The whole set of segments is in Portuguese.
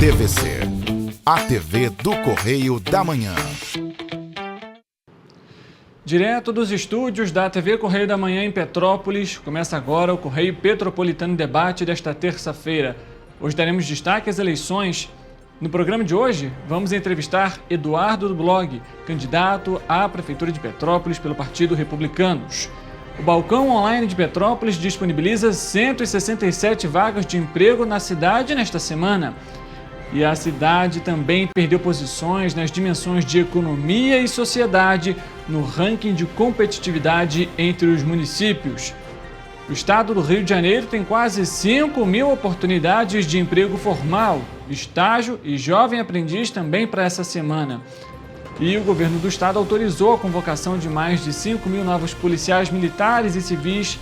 TVC, a TV do Correio da Manhã. Direto dos estúdios da TV Correio da Manhã em Petrópolis, começa agora o Correio Petropolitano Debate desta terça-feira. Hoje daremos destaque às eleições. No programa de hoje, vamos entrevistar Eduardo do Blog, candidato à Prefeitura de Petrópolis pelo Partido Republicanos. O Balcão Online de Petrópolis disponibiliza 167 vagas de emprego na cidade nesta semana. E a cidade também perdeu posições nas dimensões de economia e sociedade no ranking de competitividade entre os municípios. O estado do Rio de Janeiro tem quase 5 mil oportunidades de emprego formal, estágio e jovem aprendiz também para essa semana. E o governo do estado autorizou a convocação de mais de 5 mil novos policiais militares e civis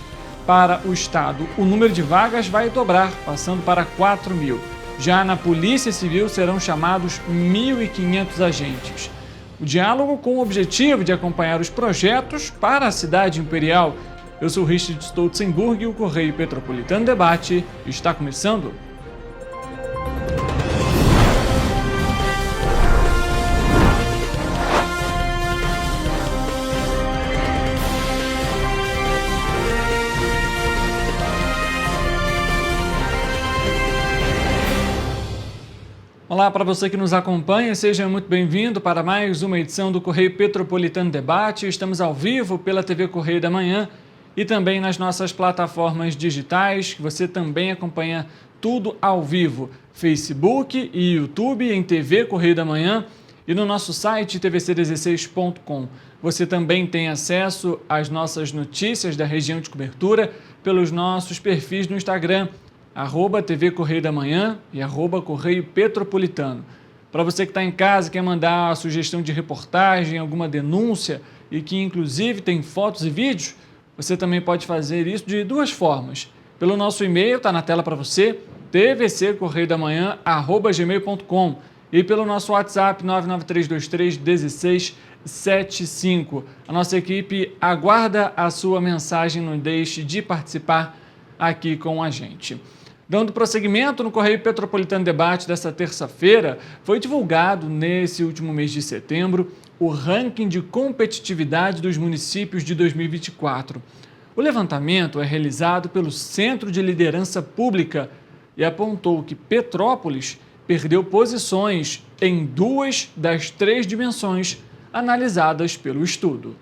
para o estado. O número de vagas vai dobrar, passando para 4 mil. Já na Polícia Civil serão chamados 1.500 agentes. O diálogo com o objetivo de acompanhar os projetos para a cidade imperial. Eu sou Richard Stolzenburg e o Correio Petropolitano Debate está começando. Olá para você que nos acompanha, seja muito bem-vindo para mais uma edição do Correio Petropolitano Debate. Estamos ao vivo pela TV Correio da Manhã e também nas nossas plataformas digitais, que você também acompanha tudo ao vivo, Facebook e YouTube em TV Correio da Manhã e no nosso site tvc16.com. Você também tem acesso às nossas notícias da região de cobertura pelos nossos perfis no Instagram, @TV Correio da Manhã e @Correio Petropolitano. Para você que está em casa, quer mandar a sugestão de reportagem, alguma denúncia e que inclusive tem fotos e vídeos, você também pode fazer isso de duas formas. Pelo nosso e-mail, está na tela para você, tvccorreiodamanhã@gmail.com e pelo nosso WhatsApp 993231675. A nossa equipe aguarda a sua mensagem, não deixe de participar aqui com a gente. Dando prosseguimento no Correio Petropolitano Debate desta terça-feira, foi divulgado nesse último mês de setembro o ranking de competitividade dos municípios de 2024. O levantamento é realizado pelo Centro de Liderança Pública e apontou que Petrópolis perdeu posições em 2 das 3 dimensões analisadas pelo estudo.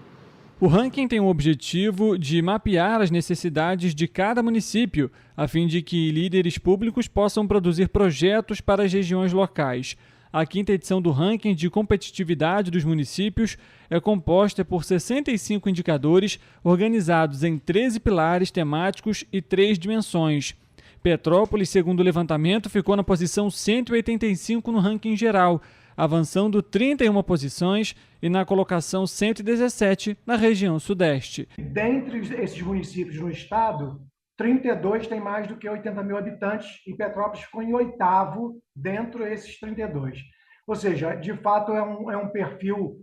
O ranking tem o objetivo de mapear as necessidades de cada município, a fim de que líderes públicos possam produzir projetos para as regiões locais. A quinta edição do ranking de competitividade dos municípios é composta por 65 indicadores organizados em 13 pilares temáticos e 3 dimensões. Petrópolis, segundo o levantamento, ficou na posição 185 no ranking geral, avançando 31 posições e na colocação 117 na região sudeste. Dentre esses municípios no estado, 32 têm mais do que 80 mil habitantes e Petrópolis ficou em 8º dentro desses 32. Ou seja, de fato é um perfil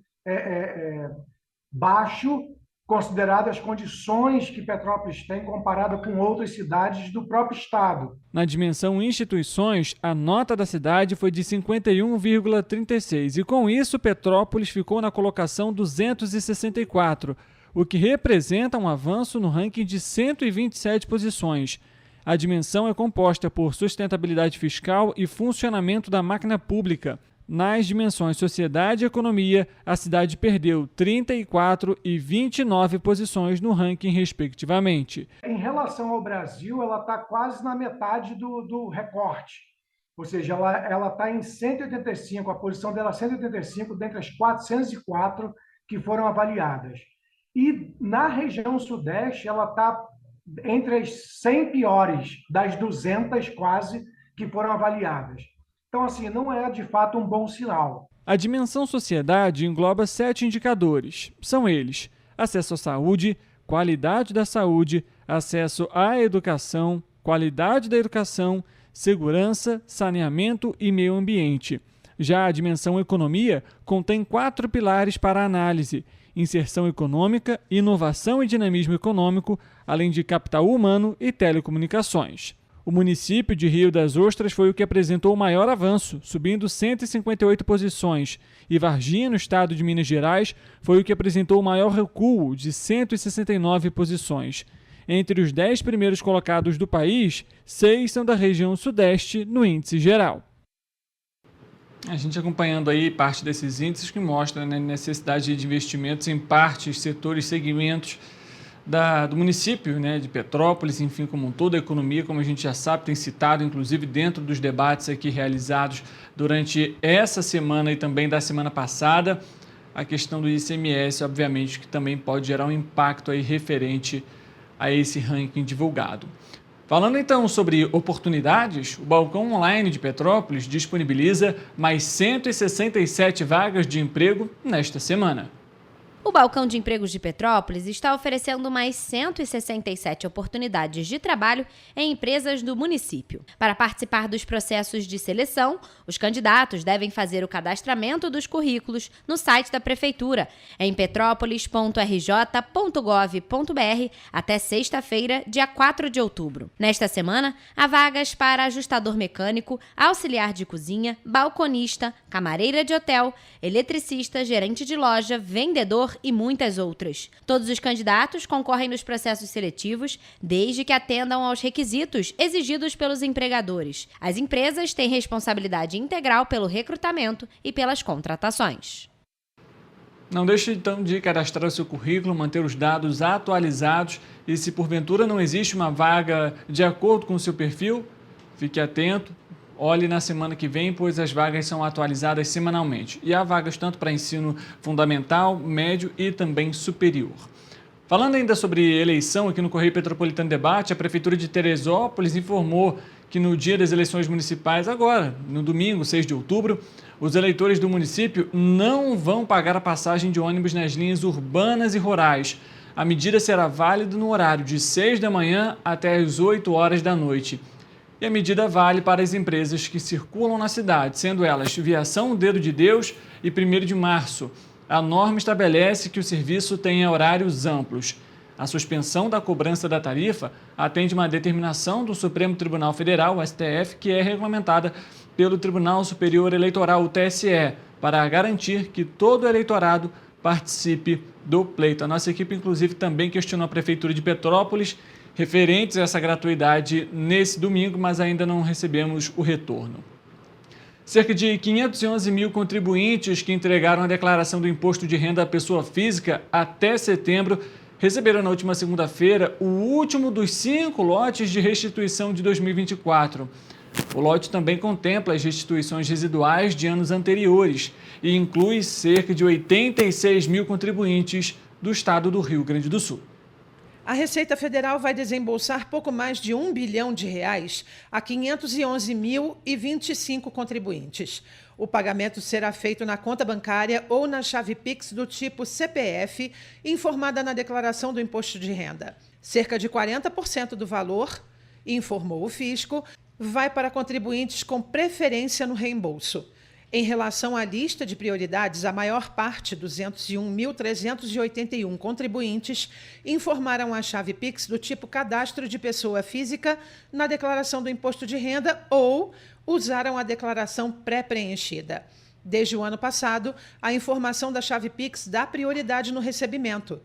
baixo, considerado as condições que Petrópolis tem comparada com outras cidades do próprio estado. Na dimensão instituições, a nota da cidade foi de 51,36 e com isso Petrópolis ficou na colocação 264, o que representa um avanço no ranking de 127 posições. A dimensão é composta por sustentabilidade fiscal e funcionamento da máquina pública. Nas dimensões sociedade e economia, a cidade perdeu 34 e 29 posições no ranking, respectivamente. Em relação ao Brasil, ela está quase na metade do recorte. Ou seja, ela está em 185, a posição dela é 185 dentre as 404 que foram avaliadas. E na região sudeste, ela está entre as 100 piores das 200 quase que foram avaliadas. Então, assim, não é de fato um bom sinal. A dimensão sociedade engloba 7 indicadores. São eles: acesso à saúde, qualidade da saúde, acesso à educação, qualidade da educação, segurança, saneamento e meio ambiente. Já a dimensão economia contém 4 pilares para análise: inserção econômica, inovação e dinamismo econômico, além de capital humano e telecomunicações. o município de Rio das Ostras foi o que apresentou o maior avanço, subindo 158 posições, e Varginha, no estado de Minas Gerais, foi o que apresentou o maior recuo, de 169 posições. Entre os 10 primeiros colocados do país, 6 são da região sudeste no índice geral. A gente acompanhando aí parte desses índices que mostram, né, necessidade de investimentos em partes, setores, segmentos do município, né, de Petrópolis, enfim, como toda a economia, como a gente já sabe, tem citado, inclusive, dentro dos debates aqui realizados durante essa semana e também da semana passada, a questão do ICMS, obviamente, que também pode gerar um impacto aí referente a esse ranking divulgado. Falando então sobre oportunidades, o Balcão Online de Petrópolis disponibiliza mais 167 vagas de emprego nesta semana. O Balcão de Empregos de Petrópolis está oferecendo mais 167 oportunidades de trabalho em empresas do município. Para participar dos processos de seleção, os candidatos devem fazer o cadastramento dos currículos no site da Prefeitura, em petrópolis.rj.gov.br, até sexta-feira, dia 4 de outubro. Nesta semana, há vagas para ajustador mecânico, auxiliar de cozinha, balconista, camareira de hotel, eletricista, gerente de loja, vendedor e muitas outras. Todos os candidatos concorrem nos processos seletivos, desde que atendam aos requisitos exigidos pelos empregadores. As empresas têm responsabilidade integral pelo recrutamento e pelas contratações. Não deixe então de cadastrar o seu currículo, manter os dados atualizados e, se porventura não existe uma vaga de acordo com o seu perfil, fique atento. Olhe na semana que vem, pois as vagas são atualizadas semanalmente. E há vagas tanto para ensino fundamental, médio e também superior. Falando ainda sobre eleição aqui no Correio Petropolitano Debate, a Prefeitura de Teresópolis informou que no dia das eleições municipais, agora, no domingo, 6 de outubro, os eleitores do município não vão pagar a passagem de ônibus nas linhas urbanas e rurais. A medida será válida no horário de 6 da manhã até as 8 horas da noite. E a medida vale para as empresas que circulam na cidade, sendo elas Viação Dedo de Deus e 1º de Março. A norma estabelece que o serviço tenha horários amplos. A suspensão da cobrança da tarifa atende uma determinação do Supremo Tribunal Federal, o STF, que é regulamentada pelo Tribunal Superior Eleitoral, o TSE, para garantir que todo o eleitorado participe do pleito. A nossa equipe, inclusive, também questionou a Prefeitura de Petrópolis referentes a essa gratuidade nesse domingo, mas ainda não recebemos o retorno. Cerca de 511 mil contribuintes que entregaram a declaração do imposto de renda à pessoa física até setembro receberam na última segunda-feira o último dos 5 lotes de restituição de 2024. O lote também contempla as restituições residuais de anos anteriores e inclui cerca de 86 mil contribuintes do estado do Rio Grande do Sul. A Receita Federal vai desembolsar pouco mais de R$1 bilhão a 511.025 contribuintes. O pagamento será feito na conta bancária ou na chave Pix do tipo CPF, informada na declaração do imposto de renda. Cerca de 40% do valor, informou o fisco, vai para contribuintes com preferência no reembolso. Em relação à lista de prioridades, a maior parte, 201.381 contribuintes, informaram a chave Pix do tipo cadastro de pessoa física na declaração do imposto de renda ou usaram a declaração pré-preenchida. Desde o ano passado, a informação da chave Pix dá prioridade no recebimento.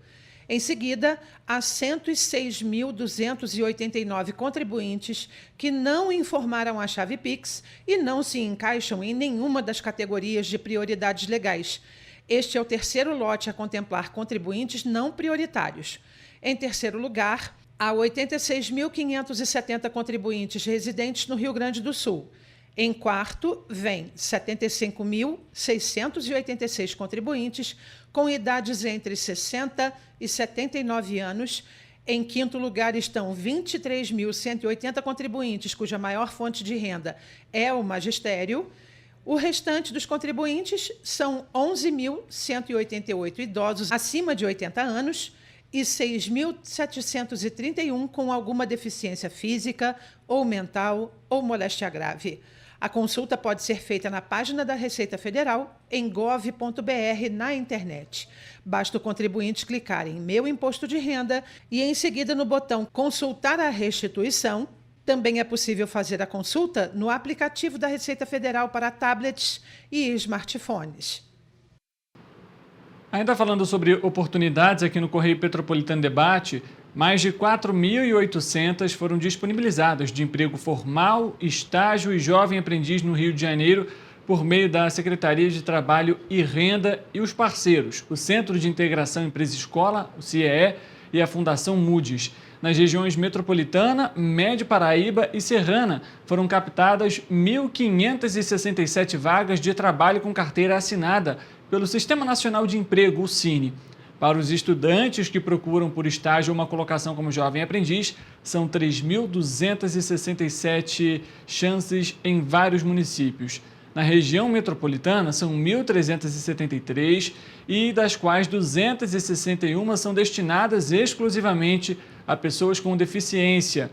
Em seguida, há 106.289 contribuintes que não informaram a chave Pix e não se encaixam em nenhuma das categorias de prioridades legais. Este é o terceiro lote a contemplar contribuintes não prioritários. Em terceiro lugar, há 86.570 contribuintes residentes no Rio Grande do Sul. Em quarto, vem 75.686 contribuintes com idades entre 60 e 79 anos. Em quinto lugar estão 23.180 contribuintes, cuja maior fonte de renda é o magistério. O restante dos contribuintes são 11.188 idosos acima de 80 anos e 6.731 com alguma deficiência física ou mental ou moléstia grave. A consulta pode ser feita na página da Receita Federal, em gov.br, na internet. Basta o contribuinte clicar em Meu Imposto de Renda e, em seguida, no botão Consultar a Restituição, Também é possível fazer a consulta no aplicativo da Receita Federal para tablets e smartphones. Ainda falando sobre oportunidades aqui no Correio Petropolitano Debate, mais de 4.800 foram disponibilizadas de emprego formal, estágio e jovem aprendiz no Rio de Janeiro por meio da Secretaria de Trabalho e Renda e os parceiros, o Centro de Integração Empresa-Escola, o CIEE, e a Fundação Moody's. Nas regiões Metropolitana, Médio Paraíba e Serrana foram captadas 1.567 vagas de trabalho com carteira assinada pelo Sistema Nacional de Emprego, o SINE. Para os estudantes que procuram por estágio uma colocação como jovem aprendiz, são 3.267 chances em vários municípios. Na região metropolitana, são 1.373 e das quais 261 são destinadas exclusivamente a pessoas com deficiência,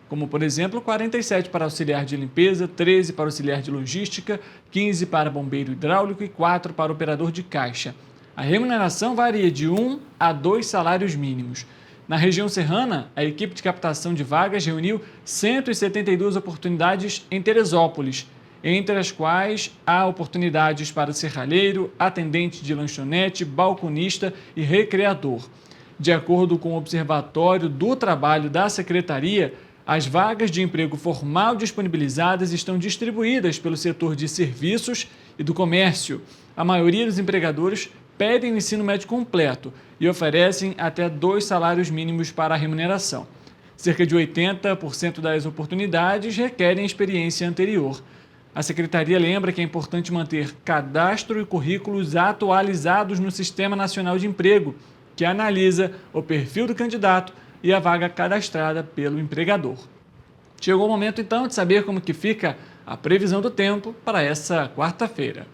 como, por exemplo, 47 para auxiliar de limpeza, 13 para auxiliar de logística, 15 para bombeiro hidráulico e 4 para operador de caixa. A remuneração varia de 1 a 2 salários mínimos. Na região serrana, a equipe de captação de vagas reuniu 172 oportunidades em Teresópolis, entre as quais há oportunidades para serralheiro, atendente de lanchonete, balconista e recreador. De acordo com o Observatório do Trabalho da Secretaria, as vagas de emprego formal disponibilizadas estão distribuídas pelo setor de serviços e do comércio. A maioria dos empregadores pedem o ensino médio completo e oferecem até 2 salários mínimos para a remuneração. Cerca de 80% das oportunidades requerem experiência anterior. A Secretaria lembra que é importante manter cadastro e currículos atualizados no Sistema Nacional de Emprego, que analisa o perfil do candidato e a vaga cadastrada pelo empregador. Chegou o momento, então, de saber como que fica a previsão do tempo para essa quarta-feira.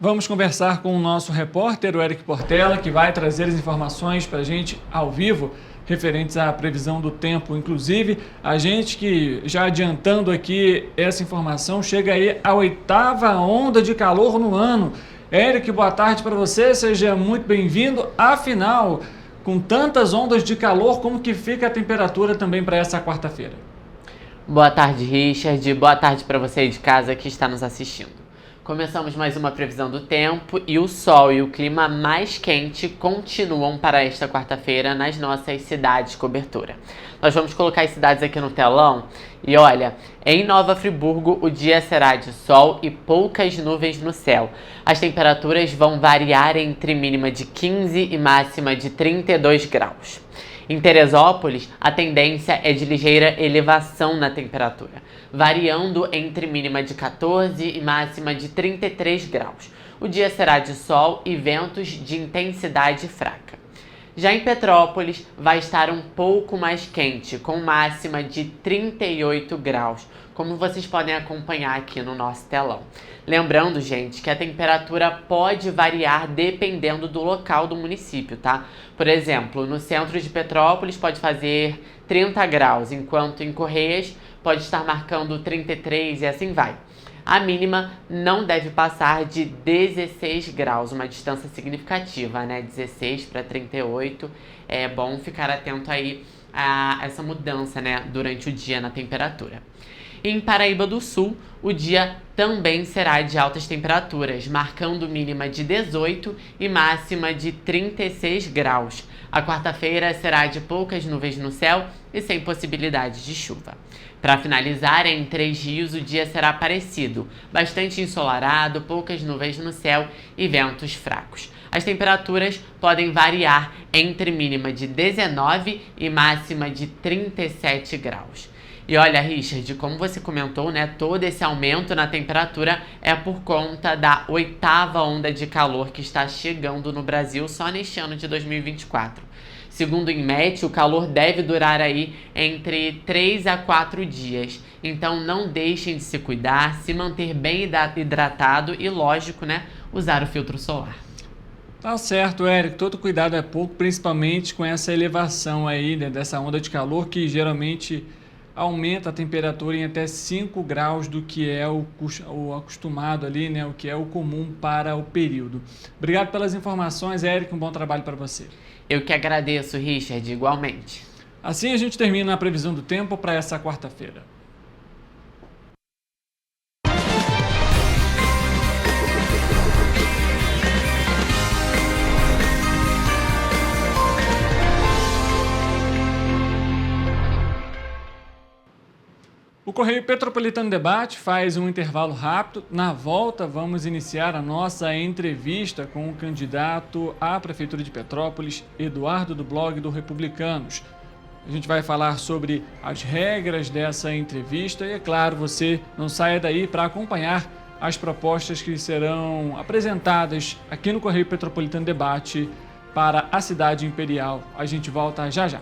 Vamos conversar com o nosso repórter, o Eric Portela, que vai trazer as informações para a gente ao vivo, referentes à previsão do tempo. Inclusive, a gente que, já adiantando aqui essa informação, chega aí à 8ª onda de calor no ano. Eric, boa tarde para você, seja muito bem-vindo. Afinal, com tantas ondas de calor, como que fica a temperatura também para essa quarta-feira? Boa tarde, Richard. Boa tarde para você aí de casa que está nos assistindo. Começamos mais uma previsão do tempo e o sol e o clima mais quente continuam para esta quarta-feira nas nossas cidades cobertura. Nós vamos colocar as cidades aqui no telão e olha, em Nova Friburgo o dia será de sol e poucas nuvens no céu. As temperaturas vão variar entre mínima de 15 e máxima de 32 graus. Em Teresópolis, a tendência é de ligeira elevação na temperatura, variando entre mínima de 14 e máxima de 33 graus. O dia será de sol e ventos de intensidade fraca. Já em Petrópolis, vai estar um pouco mais quente, com máxima de 38 graus, como vocês podem acompanhar aqui no nosso telão. Lembrando, gente, que a temperatura pode variar dependendo do local do município, tá? Por exemplo, no centro de Petrópolis pode fazer 30 graus, enquanto em Correias pode estar marcando 33 e assim vai. A mínima não deve passar de 16 graus, uma distância significativa, né? 16 para 38, é bom ficar atento aí a essa mudança, né? Durante o dia na temperatura. Em Paraíba do Sul, o dia também será de altas temperaturas, marcando mínima de 18 e máxima de 36 graus. A quarta-feira será de poucas nuvens no céu e sem possibilidade de chuva. Para finalizar, em Três Rios o dia será parecido, bastante ensolarado, poucas nuvens no céu e ventos fracos. As temperaturas podem variar entre mínima de 19 e máxima de 37 graus. E olha, Richard, como você comentou, né, todo esse aumento na temperatura é por conta da 8ª onda de calor que está chegando no Brasil só neste ano de 2024. Segundo o INMET, o calor deve durar aí entre 3 a 4 dias. Então não deixem de se cuidar, se manter bem hidratado e, lógico, né, usar o filtro solar. Tá certo, Eric. Todo cuidado é pouco, principalmente com essa elevação aí, né, dessa onda de calor que geralmente aumenta a temperatura em até 5 graus do que é o acostumado ali, né? O que é o comum para o período. Obrigado pelas informações, Érico, um bom trabalho para você. Eu que agradeço, Richard, igualmente. Assim a gente termina a previsão do tempo para essa quarta-feira. O Correio Petropolitano Debate faz um intervalo rápido. Na volta, vamos iniciar a nossa entrevista com o candidato à Prefeitura de Petrópolis, Eduardo, do blog do Republicanos. A gente vai falar sobre as regras dessa entrevista e, é claro, você não saia daí para acompanhar as propostas que serão apresentadas aqui no Correio Petropolitano Debate para a cidade imperial. A gente volta já já.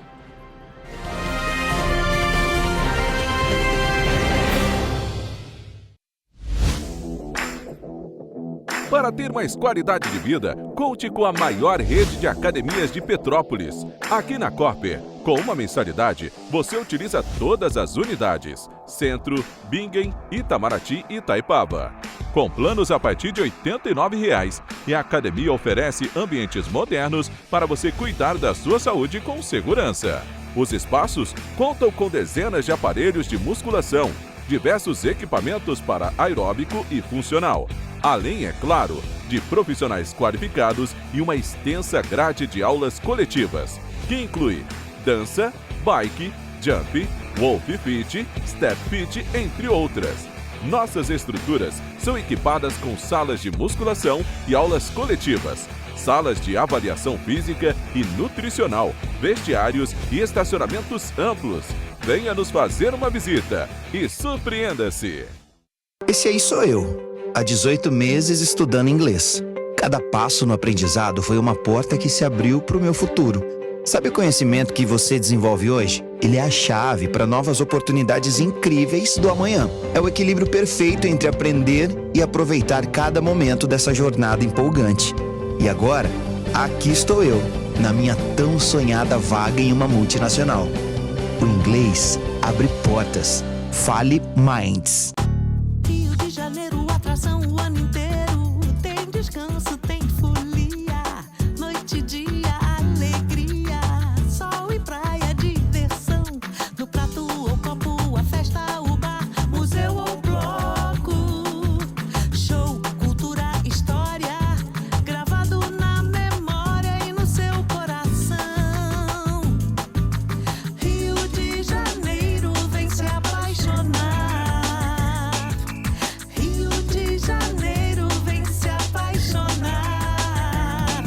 Para ter mais qualidade de vida, conte com a maior rede de academias de Petrópolis. Aqui na Corper, com uma mensalidade, você utiliza todas as unidades: Centro, Bingen, Itamaraty e Itaipava. Com planos a partir de R$ 89,00, e a academia oferece ambientes modernos para você cuidar da sua saúde com segurança. Os espaços contam com dezenas de aparelhos de musculação, diversos equipamentos para aeróbico e funcional, além, é claro, de profissionais qualificados e uma extensa grade de aulas coletivas, que inclui dança, bike, jump, wolf fit, step fit, entre outras. Nossas estruturas são equipadas com salas de musculação e aulas coletivas, salas de avaliação física e nutricional, vestiários e estacionamentos amplos. Venha nos fazer uma visita e surpreenda-se! Esse aí sou eu, há 18 meses estudando inglês. Cada passo no aprendizado foi uma porta que se abriu para o meu futuro. Sabe o conhecimento que você desenvolve hoje? Ele é a chave para novas oportunidades incríveis do amanhã. É o equilíbrio perfeito entre aprender e aproveitar cada momento dessa jornada empolgante. E agora, aqui estou eu, na minha tão sonhada vaga em uma multinacional. O inglês abre portas. Fale Minds. Rio de Janeiro, atração o ano inteiro. Tem descanso, tem folia. Noite e dia, alegria. Sol e praia, diversão. No prato ou copo, a festa, o bar, museu ou bloco. Show, cultura, história. Gravado na memória e no seu coração. Rio de Janeiro, vem se apaixonar. Rio de Janeiro, vem se apaixonar.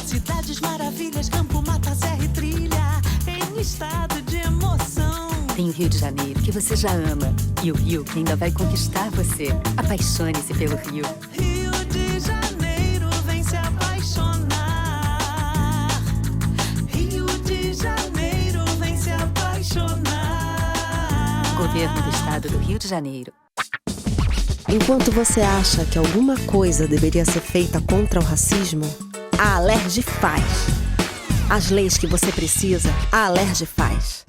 Cidades maravilhas, campo, mata, serra e trilha, em estado de emoção. Tem o Rio de Janeiro, que você já ama, e o Rio, que ainda vai conquistar você. Apaixone-se pelo Rio. Rio de Janeiro, vem se apaixonar. Rio de Janeiro, vem se apaixonar. Governo do Estado do Rio de Janeiro. Enquanto você acha que alguma coisa deveria ser feita contra o racismo, a Alerj faz. As leis que você precisa, a Alerj faz.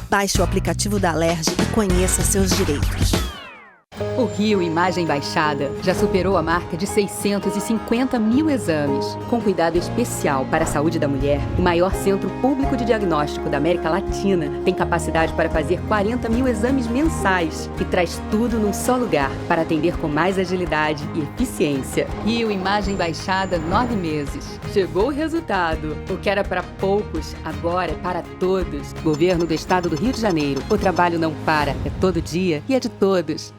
Baixe o aplicativo da Alerj e conheça seus direitos. O Rio Imagem Baixada já superou a marca de 650 mil exames. Com cuidado especial para a saúde da mulher, o maior centro público de diagnóstico da América Latina tem capacidade para fazer 40 mil exames mensais e traz tudo num só lugar para atender com mais agilidade e eficiência. Rio Imagem Baixada, 9 meses. Chegou o resultado. O que era para poucos, agora é para todos. Governo do Estado do Rio de Janeiro. O trabalho não para, é todo dia e é de todos.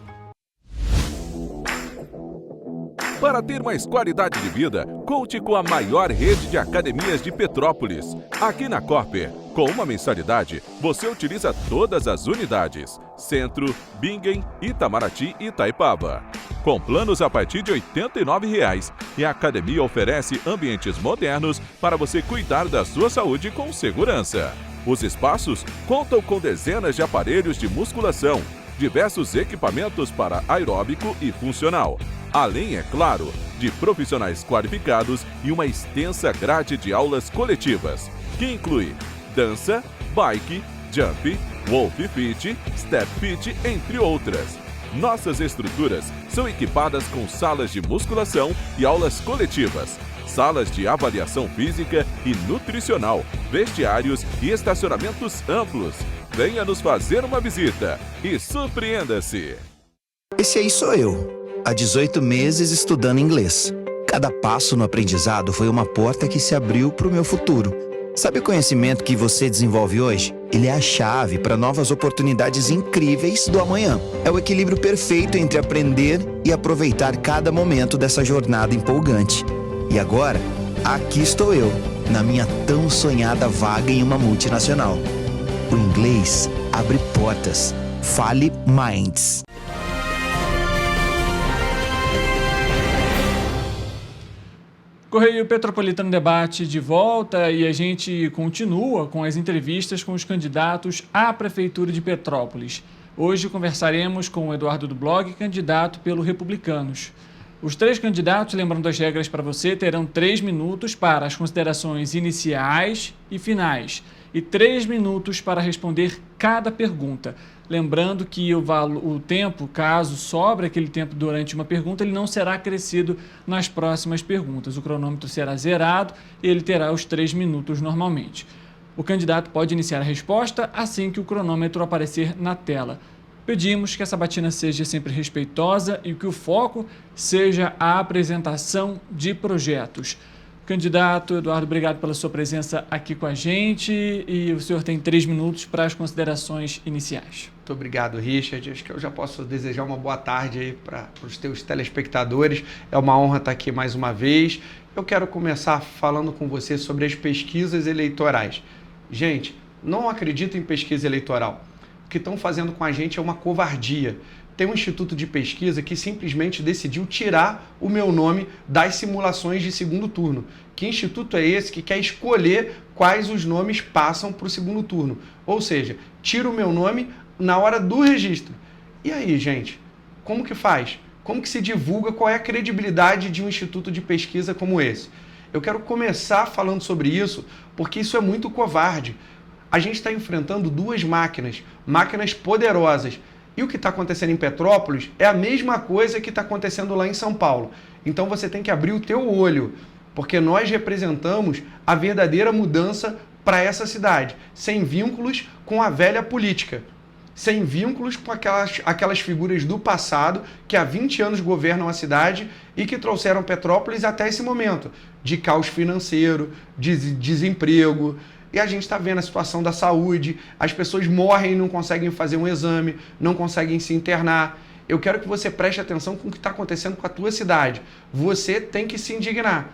Para ter mais qualidade de vida, conte com a maior rede de academias de Petrópolis. Aqui na Corper, com uma mensalidade, você utiliza todas as unidades: Centro, Bingen, Itamaraty e Itaipava. Com planos a partir de R$ 89,00, e a academia oferece ambientes modernos para você cuidar da sua saúde com segurança. Os espaços contam com dezenas de aparelhos de musculação, diversos equipamentos para aeróbico e funcional, além, é claro, de profissionais qualificados e uma extensa grade de aulas coletivas, que inclui dança, bike, jump, Wolf Fit, Step Fit, entre outras. Nossas estruturas são equipadas com salas de musculação e aulas coletivas, salas de avaliação física e nutricional, vestiários e estacionamentos amplos. Venha nos fazer uma visita e surpreenda-se! Esse aí sou eu, há 18 meses estudando inglês. Cada passo no aprendizado foi uma porta que se abriu para o meu futuro. Sabe o conhecimento que você desenvolve hoje? Ele é a chave para novas oportunidades incríveis do amanhã. É o equilíbrio perfeito entre aprender e aproveitar cada momento dessa jornada empolgante. E agora, aqui estou eu, na minha tão sonhada vaga em uma multinacional. O inglês abre portas. Fale Minds. Correio Petropolitano Debate de volta e a gente continua com as entrevistas com os candidatos à Prefeitura de Petrópolis. Hoje conversaremos com o Eduardo do Blog, candidato pelo Republicanos. Os 3 candidatos, lembrando as regras para você, terão 3 minutos para as considerações iniciais e finais e 3 minutos para responder cada pergunta. Lembrando que o tempo, caso sobre aquele tempo durante uma pergunta, ele não será acrescido nas próximas perguntas. O cronômetro será zerado e ele terá os 3 minutos normalmente. O candidato pode iniciar a resposta assim que o cronômetro aparecer na tela. Pedimos que essa batina seja sempre respeitosa e que o foco seja a apresentação de projetos. Candidato Eduardo, obrigado pela sua presença aqui com a gente e o senhor tem 3 minutos para as considerações iniciais. Muito obrigado, Richard. Acho que eu já posso desejar uma boa tarde aí para os teus telespectadores. É uma honra estar aqui mais uma vez. Eu quero começar falando com você sobre as pesquisas eleitorais. Gente, não acredito em pesquisa eleitoral. O que estão fazendo com a gente é uma covardia. Tem um instituto de pesquisa que simplesmente decidiu tirar o meu nome das simulações de segundo turno. Que instituto é esse que quer escolher quais os nomes passam para o segundo turno? Ou seja, tira o meu nome na hora do registro. E aí, gente, como que faz? Como que se divulga? Qual é a credibilidade de um instituto de pesquisa como esse? Eu quero começar falando sobre isso, porque isso é muito covarde. A gente está enfrentando 2 máquinas poderosas. E o que está acontecendo em Petrópolis é a mesma coisa que está acontecendo lá em São Paulo. Então você tem que abrir o teu olho, porque nós representamos a verdadeira mudança para essa cidade, sem vínculos com a velha política, sem vínculos com aquelas figuras do passado que há 20 anos governam a cidade e que trouxeram Petrópolis até esse momento, de caos financeiro, de desemprego. E a gente está vendo a situação da saúde, as pessoas morrem e não conseguem fazer um exame, não conseguem se internar. Eu quero que você preste atenção com o que está acontecendo com a tua cidade. Você tem que se indignar.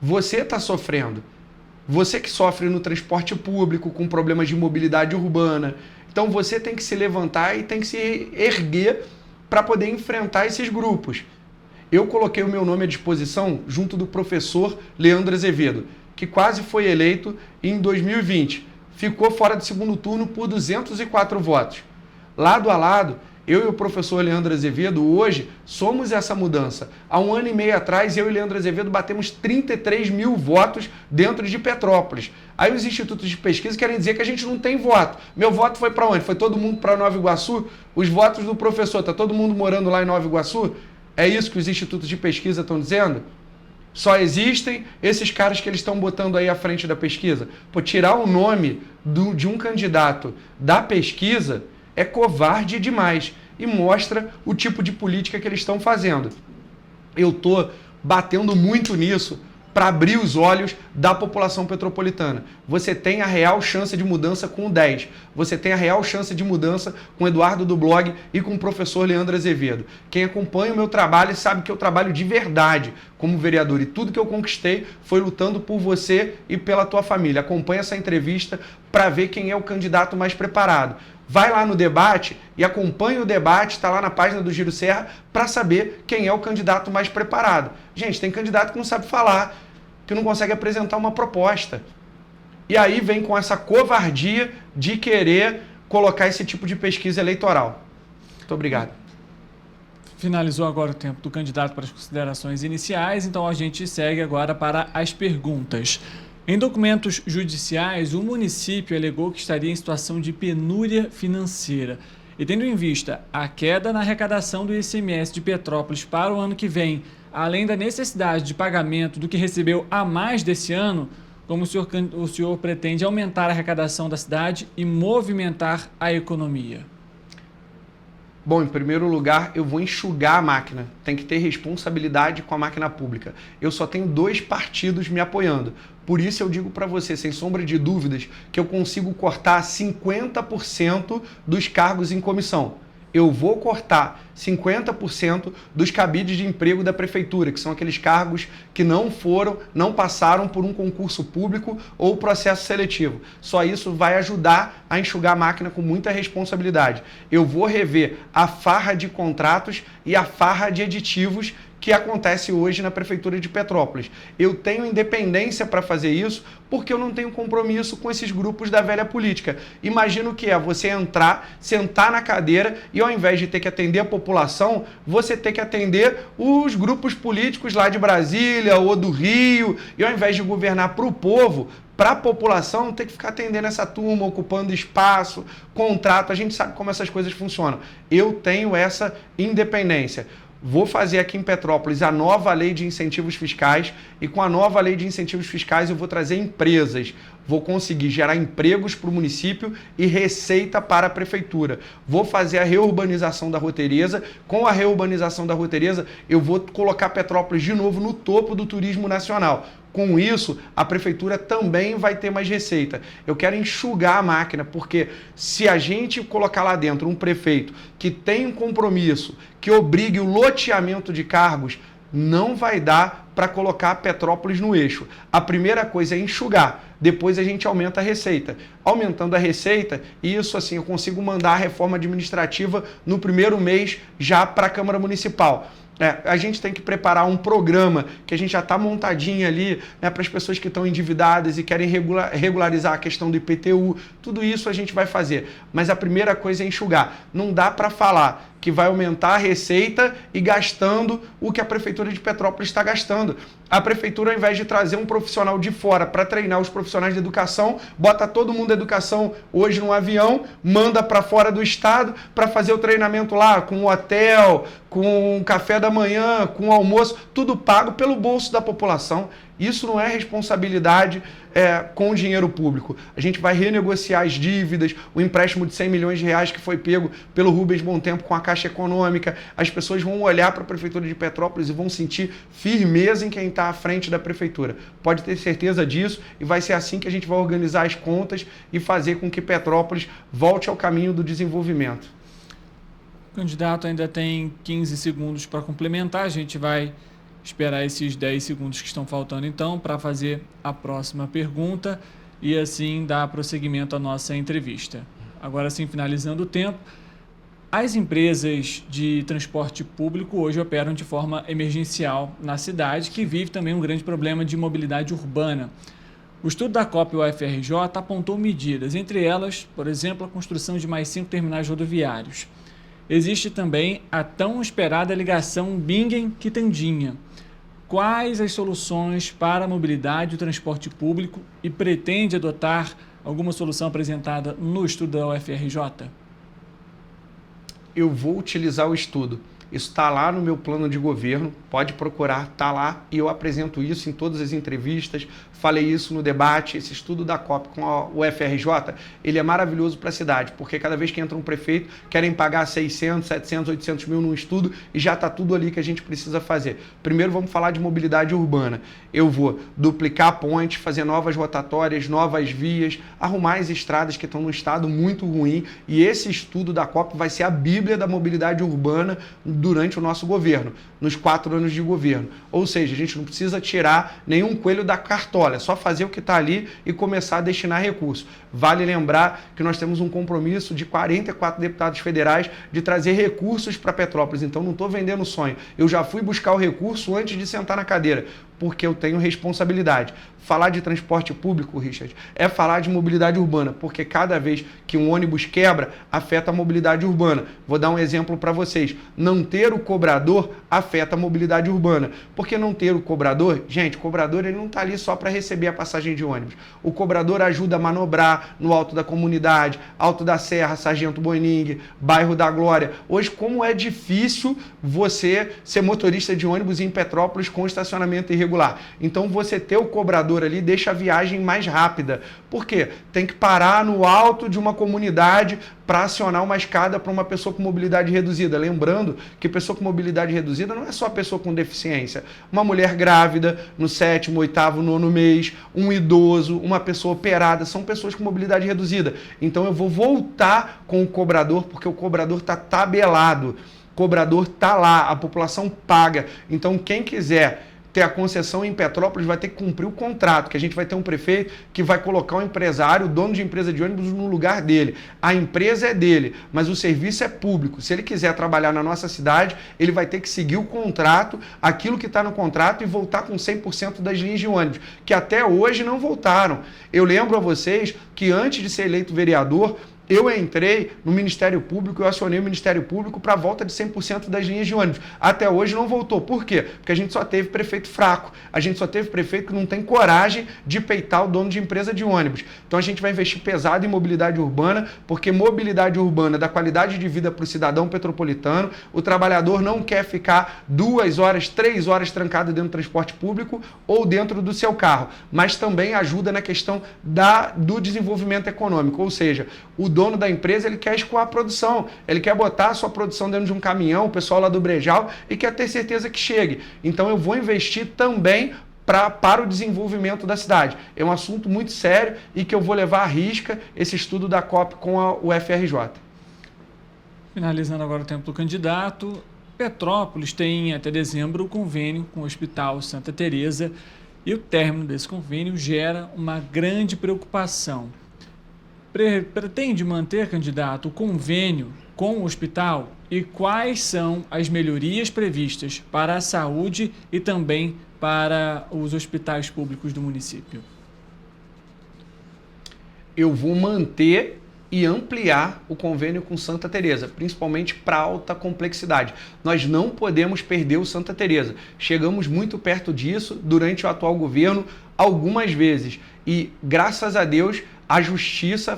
Você está sofrendo. Você que sofre no transporte público, com problemas de mobilidade urbana. Então você tem que se levantar e tem que se erguer para poder enfrentar esses grupos. Eu coloquei o meu nome à disposição junto do professor Leandro Azevedo, que quase foi eleito em 2020. Ficou fora do segundo turno por 204 votos. Lado a lado, eu e o professor Leandro Azevedo, hoje, somos essa mudança. Há 1 ano e meio atrás, eu e Leandro Azevedo batemos 33 mil votos dentro de Petrópolis. Aí os institutos de pesquisa querem dizer que a gente não tem voto. Meu voto foi para onde? Foi todo mundo para Nova Iguaçu? Os votos do professor, está todo mundo morando lá em Nova Iguaçu? É isso que os institutos de pesquisa estão dizendo? Só existem esses caras que eles estão botando aí à frente da pesquisa. Pô, tirar o nome de um candidato da pesquisa é covarde demais e mostra o tipo de política que eles estão fazendo. Eu estou batendo muito nisso para abrir os olhos da população petropolitana. Você tem a real chance de mudança com o 10. Você tem a real chance de mudança com o Eduardo do Blog e com o professor Leandro Azevedo. Quem acompanha o meu trabalho sabe que eu trabalho de verdade como vereador e tudo que eu conquistei foi lutando por você e pela tua família. Acompanha essa entrevista para ver quem é o candidato mais preparado. Vai lá no debate e acompanha o debate, está lá na página do Giro Serra, para saber quem é o candidato mais preparado. Gente, tem candidato que não sabe falar, que não consegue apresentar uma proposta. E aí vem com essa covardia de querer colocar esse tipo de pesquisa eleitoral. Muito obrigado. Finalizou agora o tempo do candidato para as considerações iniciais, então a gente segue agora para as perguntas. Em documentos judiciais, o município alegou que estaria em situação de penúria financeira. E tendo em vista a queda na arrecadação do ICMS de Petrópolis para o ano que vem, além da necessidade de pagamento do que recebeu a mais desse ano, como o senhor pretende aumentar a arrecadação da cidade e movimentar a economia? Bom, em primeiro lugar, eu vou enxugar a máquina. Tem que ter responsabilidade com a máquina pública. Eu só tenho 2 partidos me apoiando. Por isso eu digo para você, sem sombra de dúvidas, que eu consigo cortar 50% dos cargos em comissão. Eu vou cortar 50% dos cabides de emprego da prefeitura, que são aqueles cargos que não passaram por um concurso público ou processo seletivo. Só isso vai ajudar a enxugar a máquina com muita responsabilidade. Eu vou rever a farra de contratos e a farra de aditivos que acontece hoje na Prefeitura de Petrópolis. Eu tenho independência para fazer isso porque eu não tenho compromisso com esses grupos da velha política. Imagina o que é você entrar, sentar na cadeira e ao invés de ter que atender a população, você ter que atender os grupos políticos lá de Brasília ou do Rio, e ao invés de governar para o povo, para a população, ter que ficar atendendo essa turma, ocupando espaço, contrato. A gente sabe como essas coisas funcionam. Eu tenho essa independência. Vou fazer aqui em Petrópolis a nova lei de incentivos fiscais e com a nova lei de incentivos fiscais eu vou trazer empresas. Vou conseguir gerar empregos para o município e receita para a prefeitura. Vou fazer a reurbanização da Rua Tereza. Com a reurbanização da Rua Tereza, eu vou colocar Petrópolis de novo no topo do turismo nacional. Com isso, a prefeitura também vai ter mais receita. Eu quero enxugar a máquina, porque se a gente colocar lá dentro um prefeito que tem um compromisso, que obrigue o loteamento de cargos, não vai dar para colocar Petrópolis no eixo. A primeira coisa é enxugar, depois a gente aumenta a receita. Aumentando a receita, isso assim, eu consigo mandar a reforma administrativa no primeiro mês já para a Câmara Municipal. A gente tem que preparar um programa que a gente já está montadinho ali, né, para as pessoas que estão endividadas e querem regularizar a questão do IPTU. Tudo isso a gente vai fazer. Mas a primeira coisa é enxugar. Não dá para falar que vai aumentar a receita e gastando o que a Prefeitura de Petrópolis está gastando. A Prefeitura, ao invés de trazer um profissional de fora para treinar os profissionais de educação, bota todo mundo da educação hoje num avião, manda para fora do estado para fazer o treinamento lá, com hotel, com café da manhã, com almoço, tudo pago pelo bolso da população. Isso não é responsabilidade com o dinheiro público. A gente vai renegociar as dívidas, o empréstimo de 100 milhões de reais que foi pego pelo Rubens Bom Tempo com a Caixa Econômica. As pessoas vão olhar para a Prefeitura de Petrópolis e vão sentir firmeza em quem está à frente da Prefeitura. Pode ter certeza disso e vai ser assim que a gente vai organizar as contas e fazer com que Petrópolis volte ao caminho do desenvolvimento. O candidato ainda tem 15 segundos para complementar. A gente vai esperar esses 10 segundos que estão faltando, então, para fazer a próxima pergunta e, assim, dar prosseguimento à nossa entrevista. Agora sim, finalizando o tempo, as empresas de transporte público hoje operam de forma emergencial na cidade, que vive também um grande problema de mobilidade urbana. O estudo da COP UFRJ apontou medidas, entre elas, por exemplo, a construção de mais 5 terminais rodoviários. Existe também a tão esperada ligação Bingen-Quitandinha. Quais as soluções para a mobilidade e o transporte público e pretende adotar alguma solução apresentada no estudo da UFRJ? Eu vou utilizar o estudo. Isso está lá no meu plano de governo, pode procurar, está lá e eu apresento isso em todas as entrevistas, falei isso no debate. Esse estudo da COP com a UFRJ, ele é maravilhoso para a cidade, porque cada vez que entra um prefeito, querem pagar 600, 700, 800 mil num estudo e já está tudo ali que a gente precisa fazer. Primeiro vamos falar de mobilidade urbana. Eu vou duplicar a ponte, fazer novas rotatórias, novas vias, arrumar as estradas que estão num estado muito ruim, e esse estudo da COP vai ser a bíblia da mobilidade urbana durante o nosso governo, nos 4 anos de governo. Ou seja, a gente não precisa tirar nenhum coelho da cartola, é só fazer o que está ali e começar a destinar recursos. Vale lembrar que nós temos um compromisso de 44 deputados federais de trazer recursos para Petrópolis, então não estou vendendo sonho. Eu já fui buscar o recurso antes de sentar na cadeira, porque eu tenho responsabilidade. Falar de transporte público, Richard, é falar de mobilidade urbana, porque cada vez que um ônibus quebra, afeta a mobilidade urbana. Vou dar um exemplo para vocês. Não ter o cobrador afeta a mobilidade urbana. Porque não ter o cobrador, gente, o cobrador ele não está ali só para receber a passagem de ônibus. O cobrador ajuda a manobrar no Alto da Comunidade, Alto da Serra, Sargento Boining, Bairro da Glória. Hoje, como é difícil você ser motorista de ônibus em Petrópolis com estacionamento irregular. Então, você ter o cobrador ali deixa a viagem mais rápida. Por quê? Tem que parar no alto de uma comunidade para acionar uma escada para uma pessoa com mobilidade reduzida. Lembrando que pessoa com mobilidade reduzida não é só pessoa com deficiência. Uma mulher grávida no 7º, 8º, 9º mês, um idoso, uma pessoa operada, são pessoas com mobilidade reduzida. Então eu vou voltar com o cobrador, porque o cobrador está tabelado. O cobrador está lá, a população paga. Então quem quiser ter a concessão em Petrópolis vai ter que cumprir o contrato, que a gente vai ter um prefeito que vai colocar o empresário, o dono de empresa de ônibus, no lugar dele. A empresa é dele, mas o serviço é público. Se ele quiser trabalhar na nossa cidade, ele vai ter que seguir o contrato, aquilo que está no contrato, e voltar com 100% das linhas de ônibus, que até hoje não voltaram. Eu lembro a vocês que antes de ser eleito vereador, eu entrei no Ministério Público, eu acionei o Ministério Público para a volta de 100% das linhas de ônibus. Até hoje não voltou. Por quê? Porque a gente só teve prefeito fraco. A gente só teve prefeito que não tem coragem de peitar o dono de empresa de ônibus. Então a gente vai investir pesado em mobilidade urbana, porque mobilidade urbana dá qualidade de vida para o cidadão petropolitano. O trabalhador não quer ficar 2 horas, 3 horas trancado dentro do transporte público ou dentro do seu carro. Mas também ajuda na questão do desenvolvimento econômico. Ou seja, o dono da empresa, ele quer escoar a produção, ele quer botar a sua produção dentro de um caminhão, o pessoal lá do Brejal, e quer ter certeza que chegue. Então eu vou investir também para o desenvolvimento da cidade. É um assunto muito sério e que eu vou levar à risca esse estudo da COP com o FRJ. Finalizando agora o tempo do candidato, Petrópolis tem até dezembro o convênio com o Hospital Santa Teresa, e o término desse convênio gera uma grande preocupação. Pretende manter, candidato, o convênio com o hospital, e quais são as melhorias previstas para a saúde e também para os hospitais públicos do município? Eu vou manter e ampliar o convênio com Santa Teresa, principalmente para alta complexidade. Nós não podemos perder o Santa Teresa. Chegamos muito perto disso durante o atual governo algumas vezes, e graças a Deus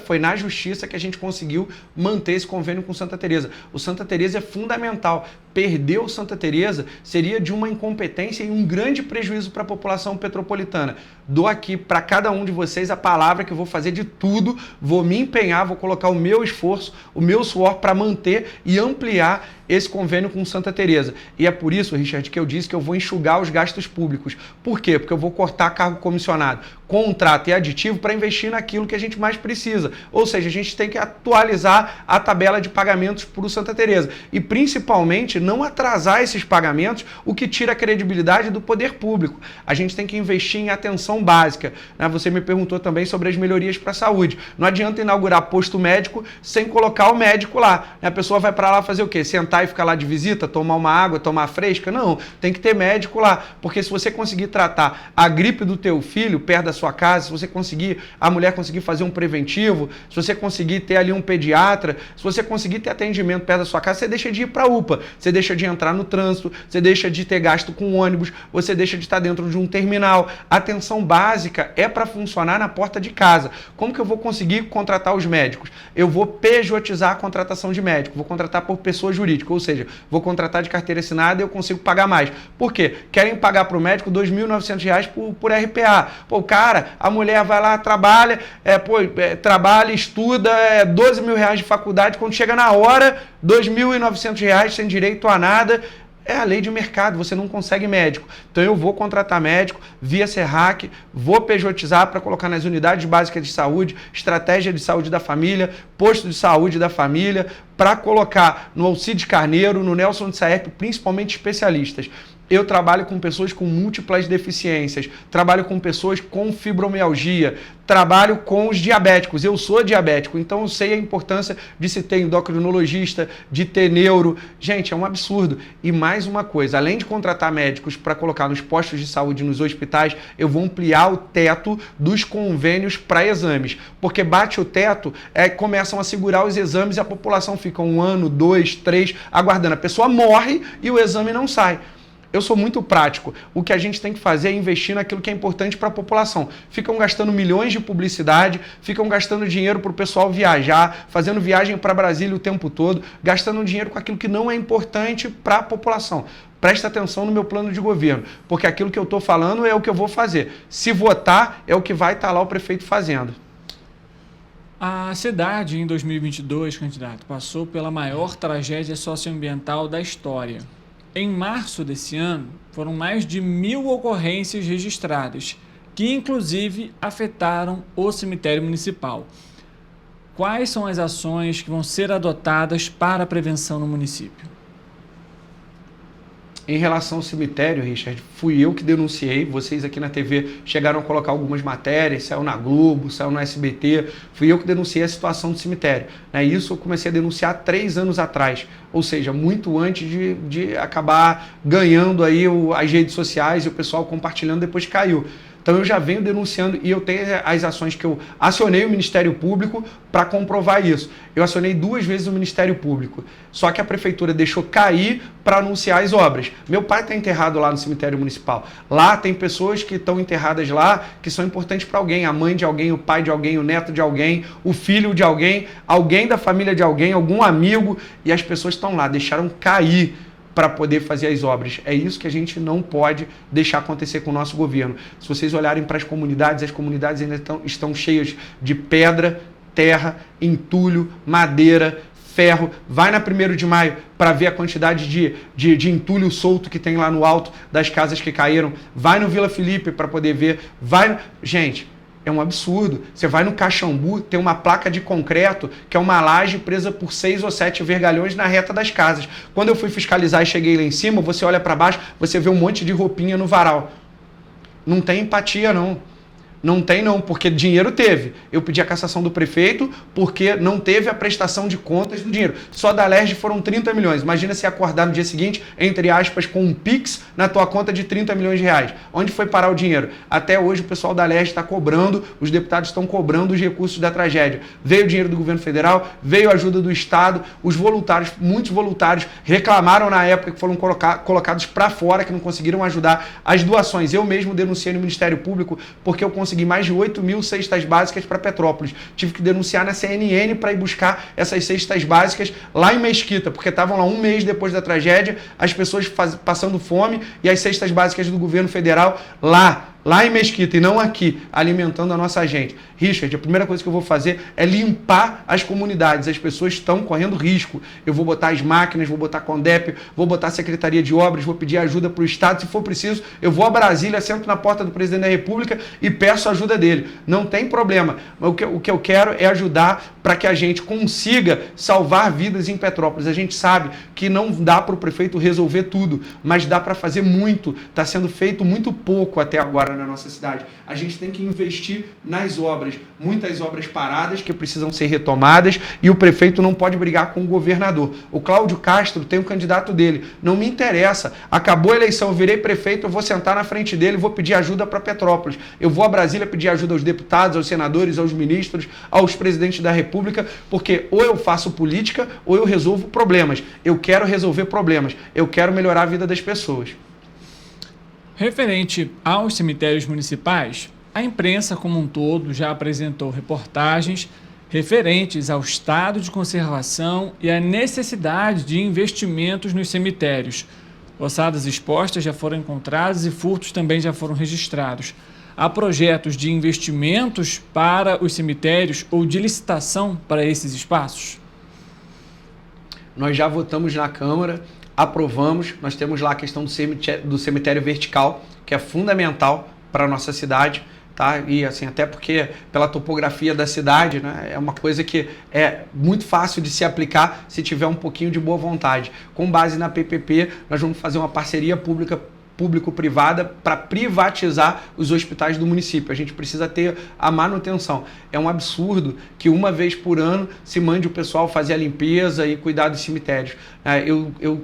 foi na justiça que a gente conseguiu manter esse convênio com Santa Teresa. O Santa Teresa é fundamental. Perder o Santa Teresa seria de uma incompetência e um grande prejuízo para a população petropolitana. Dou aqui para cada um de vocês a palavra que eu vou fazer de tudo, vou me empenhar, vou colocar o meu esforço, o meu suor para manter e ampliar esse convênio com Santa Teresa. E é por isso, Richard, que eu disse que eu vou enxugar os gastos públicos. Por quê? Porque eu vou cortar cargo comissionado, contrato e aditivo para investir naquilo que a gente mais precisa. Ou seja, a gente tem que atualizar a tabela de pagamentos para o Santa Teresa. E principalmente não atrasar esses pagamentos, o que tira a credibilidade do poder público. A gente tem que investir em atenção básica. Você me perguntou também sobre as melhorias para a saúde. Não adianta inaugurar posto médico sem colocar o médico lá. A pessoa vai para lá fazer o quê? Sentar e ficar lá de visita, tomar uma água, tomar fresca? Não, tem que ter médico lá. Porque se você conseguir tratar a gripe do teu filho perto da sua casa, se você conseguir, a mulher conseguir fazer um preventivo, se você conseguir ter ali um pediatra, se você conseguir ter atendimento perto da sua casa, você deixa de ir para a UPA, você deixa de entrar no trânsito, você deixa de ter gasto com ônibus, você deixa de estar dentro de um terminal. A atenção básica é para funcionar na porta de casa. Como que eu vou conseguir contratar os médicos? Eu vou pejotizar a contratação de médico, vou contratar por pessoa jurídica, ou seja, vou contratar de carteira assinada e eu consigo pagar mais. Por quê? Querem pagar para o médico R$ 2.900 por RPA. Pô, o cara, a mulher vai lá, trabalha, trabalha, estuda, R$ 12.000 de faculdade, quando chega na hora, R$ 2.900 sem direito a nada. É a lei de mercado, você não consegue médico. Então eu vou contratar médico via SERRAC, vou pejotizar para colocar nas unidades básicas de saúde, estratégia de saúde da família, posto de saúde da família, para colocar no Alcides Carneiro, no Nelson de Saerp, principalmente especialistas. Eu trabalho com pessoas com múltiplas deficiências, trabalho com pessoas com fibromialgia, trabalho com os diabéticos. Eu sou diabético, então eu sei a importância de se ter endocrinologista, de ter neuro. Gente, é um absurdo. E mais uma coisa, além de contratar médicos para colocar nos postos de saúde, nos hospitais, eu vou ampliar o teto dos convênios para exames. Porque bate o teto, começam a segurar os exames e a população fica 1 ano, 2, 3, aguardando. A pessoa morre e o exame não sai. Eu sou muito prático. O que a gente tem que fazer é investir naquilo que é importante para a população. Ficam gastando milhões de publicidade, ficam gastando dinheiro para o pessoal viajar, fazendo viagem para Brasília o tempo todo, gastando dinheiro com aquilo que não é importante para a população. Presta atenção no meu plano de governo, porque aquilo que eu estou falando é o que eu vou fazer. Se votar, é o que vai estar lá o prefeito fazendo. A cidade, em 2022, candidato, passou pela maior tragédia socioambiental da história. Em março desse ano, foram mais de 1.000 ocorrências registradas, que inclusive afetaram o cemitério municipal. Quais são as ações que vão ser adotadas para a prevenção no município? Em relação ao cemitério, Richard, fui eu que denunciei. Vocês aqui na TV chegaram a colocar algumas matérias, saiu na Globo, saiu no SBT. Fui eu que denunciei a situação do cemitério. Isso eu comecei a denunciar 3 anos atrás, ou seja, muito antes de acabar ganhando aí as redes sociais e o pessoal compartilhando, depois caiu. Então eu já venho denunciando e eu tenho as ações que eu acionei o Ministério Público para comprovar isso. Eu acionei 2 vezes o Ministério Público, só que a Prefeitura deixou cair para anunciar as obras. Meu pai está enterrado lá no cemitério municipal. Lá tem pessoas que estão enterradas lá que são importantes para alguém. A mãe de alguém, o pai de alguém, o neto de alguém, o filho de alguém da família de alguém, algum amigo. E as pessoas estão lá, deixaram cair para poder fazer as obras. É isso que a gente não pode deixar acontecer com o nosso governo. Se vocês olharem para as comunidades ainda estão cheias de pedra, terra, entulho, madeira, ferro. Vai na 1º de maio para ver a quantidade de entulho solto que tem lá no alto das casas que caíram. Vai no Vila Felipe para poder ver. Gente, é um absurdo. Você vai no Caxambu, tem uma placa de concreto, que é uma laje presa por 6 ou 7 vergalhões na reta das casas. Quando eu fui fiscalizar e cheguei lá em cima, você olha para baixo, você vê um monte de roupinha no varal. Não tem empatia, não. Não tem não, porque dinheiro teve. Eu pedi a cassação do prefeito porque não teve a prestação de contas do dinheiro. Só da Alerj foram 30 milhões. Imagina se acordar no dia seguinte, entre aspas, com um Pix na tua conta de 30 milhões de reais. Onde foi parar o dinheiro? Até hoje o pessoal da Alerj está cobrando, os deputados estão cobrando os recursos da tragédia. Veio o dinheiro do governo federal, veio a ajuda do Estado, os voluntários, muitos voluntários reclamaram na época que foram colocados para fora, que não conseguiram ajudar as doações. Eu mesmo denunciei no Ministério Público porque eu consegui mais de 8.000 cestas básicas para Petrópolis. Tive que denunciar na CNN para ir buscar essas cestas básicas lá em Mesquita, porque estavam lá 1 mês depois da tragédia, as pessoas passando fome e as cestas básicas do governo federal lá em Mesquita e não aqui, alimentando a nossa gente. Richard, a primeira coisa que eu vou fazer é limpar as comunidades. As pessoas estão correndo risco. Eu vou botar as máquinas, vou botar a Condep, vou botar a Secretaria de Obras, vou pedir ajuda para o Estado. Se for preciso, eu vou a Brasília, sento na porta do presidente da República e peço a ajuda dele. Não tem problema. O que eu quero é ajudar para que a gente consiga salvar vidas em Petrópolis. A gente sabe que não dá para o prefeito resolver tudo, mas dá para fazer muito. Está sendo feito muito pouco até agora na nossa cidade. A gente tem que investir nas obras. Muitas obras paradas que precisam ser retomadas e o prefeito não pode brigar com o governador. O Cláudio Castro tem um candidato dele. Não me interessa. Acabou a eleição, eu virei prefeito, eu vou sentar na frente dele e vou pedir ajuda para Petrópolis. Eu vou a Brasília pedir ajuda aos deputados, aos senadores, aos ministros, aos presidentes da República, porque ou eu faço política ou eu resolvo problemas. Eu quero resolver problemas. Eu quero melhorar a vida das pessoas. Referente aos cemitérios municipais, a imprensa como um todo já apresentou reportagens referentes ao estado de conservação e à necessidade de investimentos nos cemitérios. Ossadas expostas já foram encontradas e furtos também já foram registrados. Há projetos de investimentos para os cemitérios ou de licitação para esses espaços? Nós já votamos na Câmara, aprovamos, nós temos lá a questão do cemitério vertical, que é fundamental para a nossa cidade, tá? E assim, até porque pela topografia da cidade, né, é uma coisa que é muito fácil de se aplicar se tiver um pouquinho de boa vontade. Com base na PPP, nós vamos fazer uma parceria público-privada para privatizar os hospitais do município. A gente precisa ter a manutenção. É um absurdo que uma vez por ano se mande o pessoal fazer a limpeza e cuidar dos cemitérios.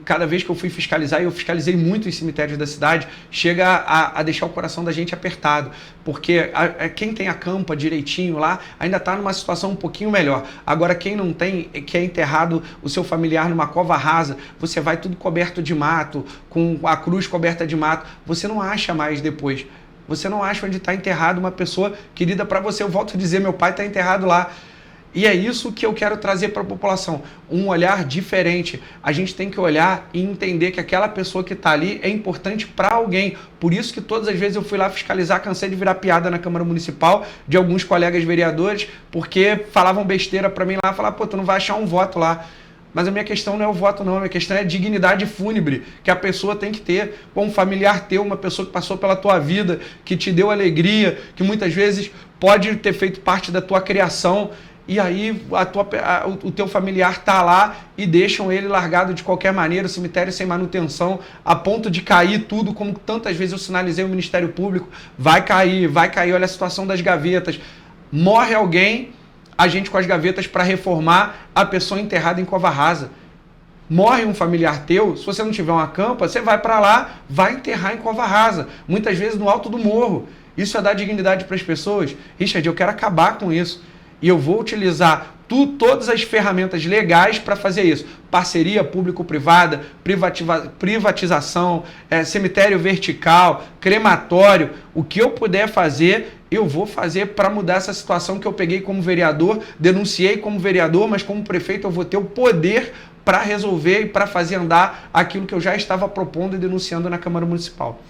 Cada vez que eu fui fiscalizar, e eu fiscalizei muito os cemitérios da cidade, chega a deixar o coração da gente apertado, porque quem tem a campa direitinho lá ainda está numa situação um pouquinho melhor. Agora, quem não tem, que é enterrado o seu familiar numa cova rasa, você vai tudo coberto de mato, com a cruz coberta de mato, você não acha mais depois. Você não acha onde está enterrado uma pessoa querida para você. Eu volto a dizer, meu pai está enterrado lá. E é isso que eu quero trazer para a população, um olhar diferente. A gente tem que olhar e entender que aquela pessoa que está ali é importante para alguém. Por isso que todas as vezes eu fui lá fiscalizar, cansei de virar piada na Câmara Municipal de alguns colegas vereadores, porque falavam besteira para mim lá, falavam, pô, tu não vai achar um voto lá. Mas a minha questão não é o voto não, a minha questão é a dignidade fúnebre que a pessoa tem que ter. Um familiar teu, uma pessoa que passou pela tua vida, que te deu alegria, que muitas vezes pode ter feito parte da tua criação, e aí o teu familiar está lá e deixam ele largado de qualquer maneira, o cemitério sem manutenção, a ponto de cair tudo, como tantas vezes eu sinalizei ao Ministério Público, vai cair, olha a situação das gavetas. Morre alguém, a gente com as gavetas para reformar, a pessoa enterrada em cova rasa. Morre um familiar teu, se você não tiver uma campa, você vai para lá, vai enterrar em cova rasa, muitas vezes no alto do morro. Isso é dar dignidade para as pessoas? Richard, eu quero acabar com isso. E eu vou utilizar todas as ferramentas legais para fazer isso. Parceria público-privada, privatização, cemitério vertical, crematório. O que eu puder fazer, eu vou fazer para mudar essa situação que eu peguei como vereador, denunciei como vereador, mas como prefeito eu vou ter o poder para resolver e para fazer andar aquilo que eu já estava propondo e denunciando na Câmara Municipal.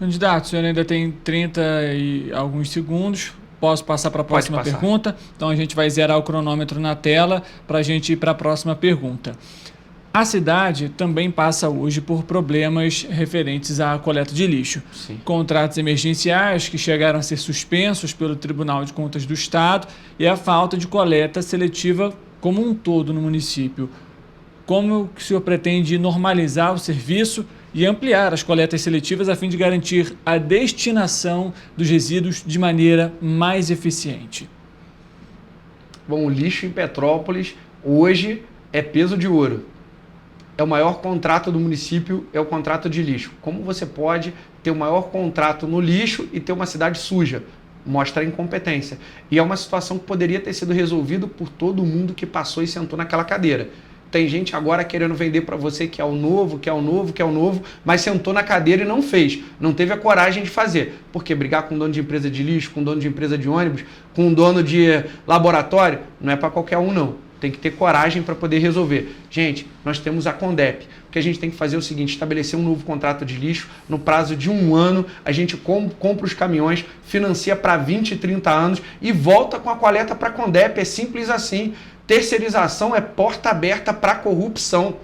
Candidato, o senhor ainda tem 30 e alguns segundos. Posso passar para a próxima pergunta? Então a gente vai zerar o cronômetro na tela para a gente ir para a próxima pergunta. A cidade também passa hoje por problemas referentes à coleta de lixo. Sim. Contratos emergenciais que chegaram a ser suspensos pelo Tribunal de Contas do Estado e a falta de coleta seletiva como um todo no município. Como o senhor pretende normalizar o serviço e ampliar as coletas seletivas a fim de garantir a destinação dos resíduos de maneira mais eficiente? Bom, o lixo em Petrópolis hoje é peso de ouro. É o maior contrato do município, é o contrato de lixo. Como você pode ter o maior contrato no lixo e ter uma cidade suja? Mostra a incompetência. E é uma situação que poderia ter sido resolvida por todo mundo que passou e sentou naquela cadeira. Tem gente agora querendo vender para você que é o novo, mas sentou na cadeira e não fez. Não teve a coragem de fazer. Porque brigar com dono de empresa de lixo, com dono de empresa de ônibus, com dono de laboratório, não é para qualquer um não. Tem que ter coragem para poder resolver. Gente, nós temos a Condep. O que a gente tem que fazer é o seguinte, estabelecer um novo contrato de lixo. No prazo de 1 ano, a gente compra os caminhões, financia para 20 e 30 anos e volta com a coleta para a Condep. É simples assim. Terceirização é porta aberta para corrupção.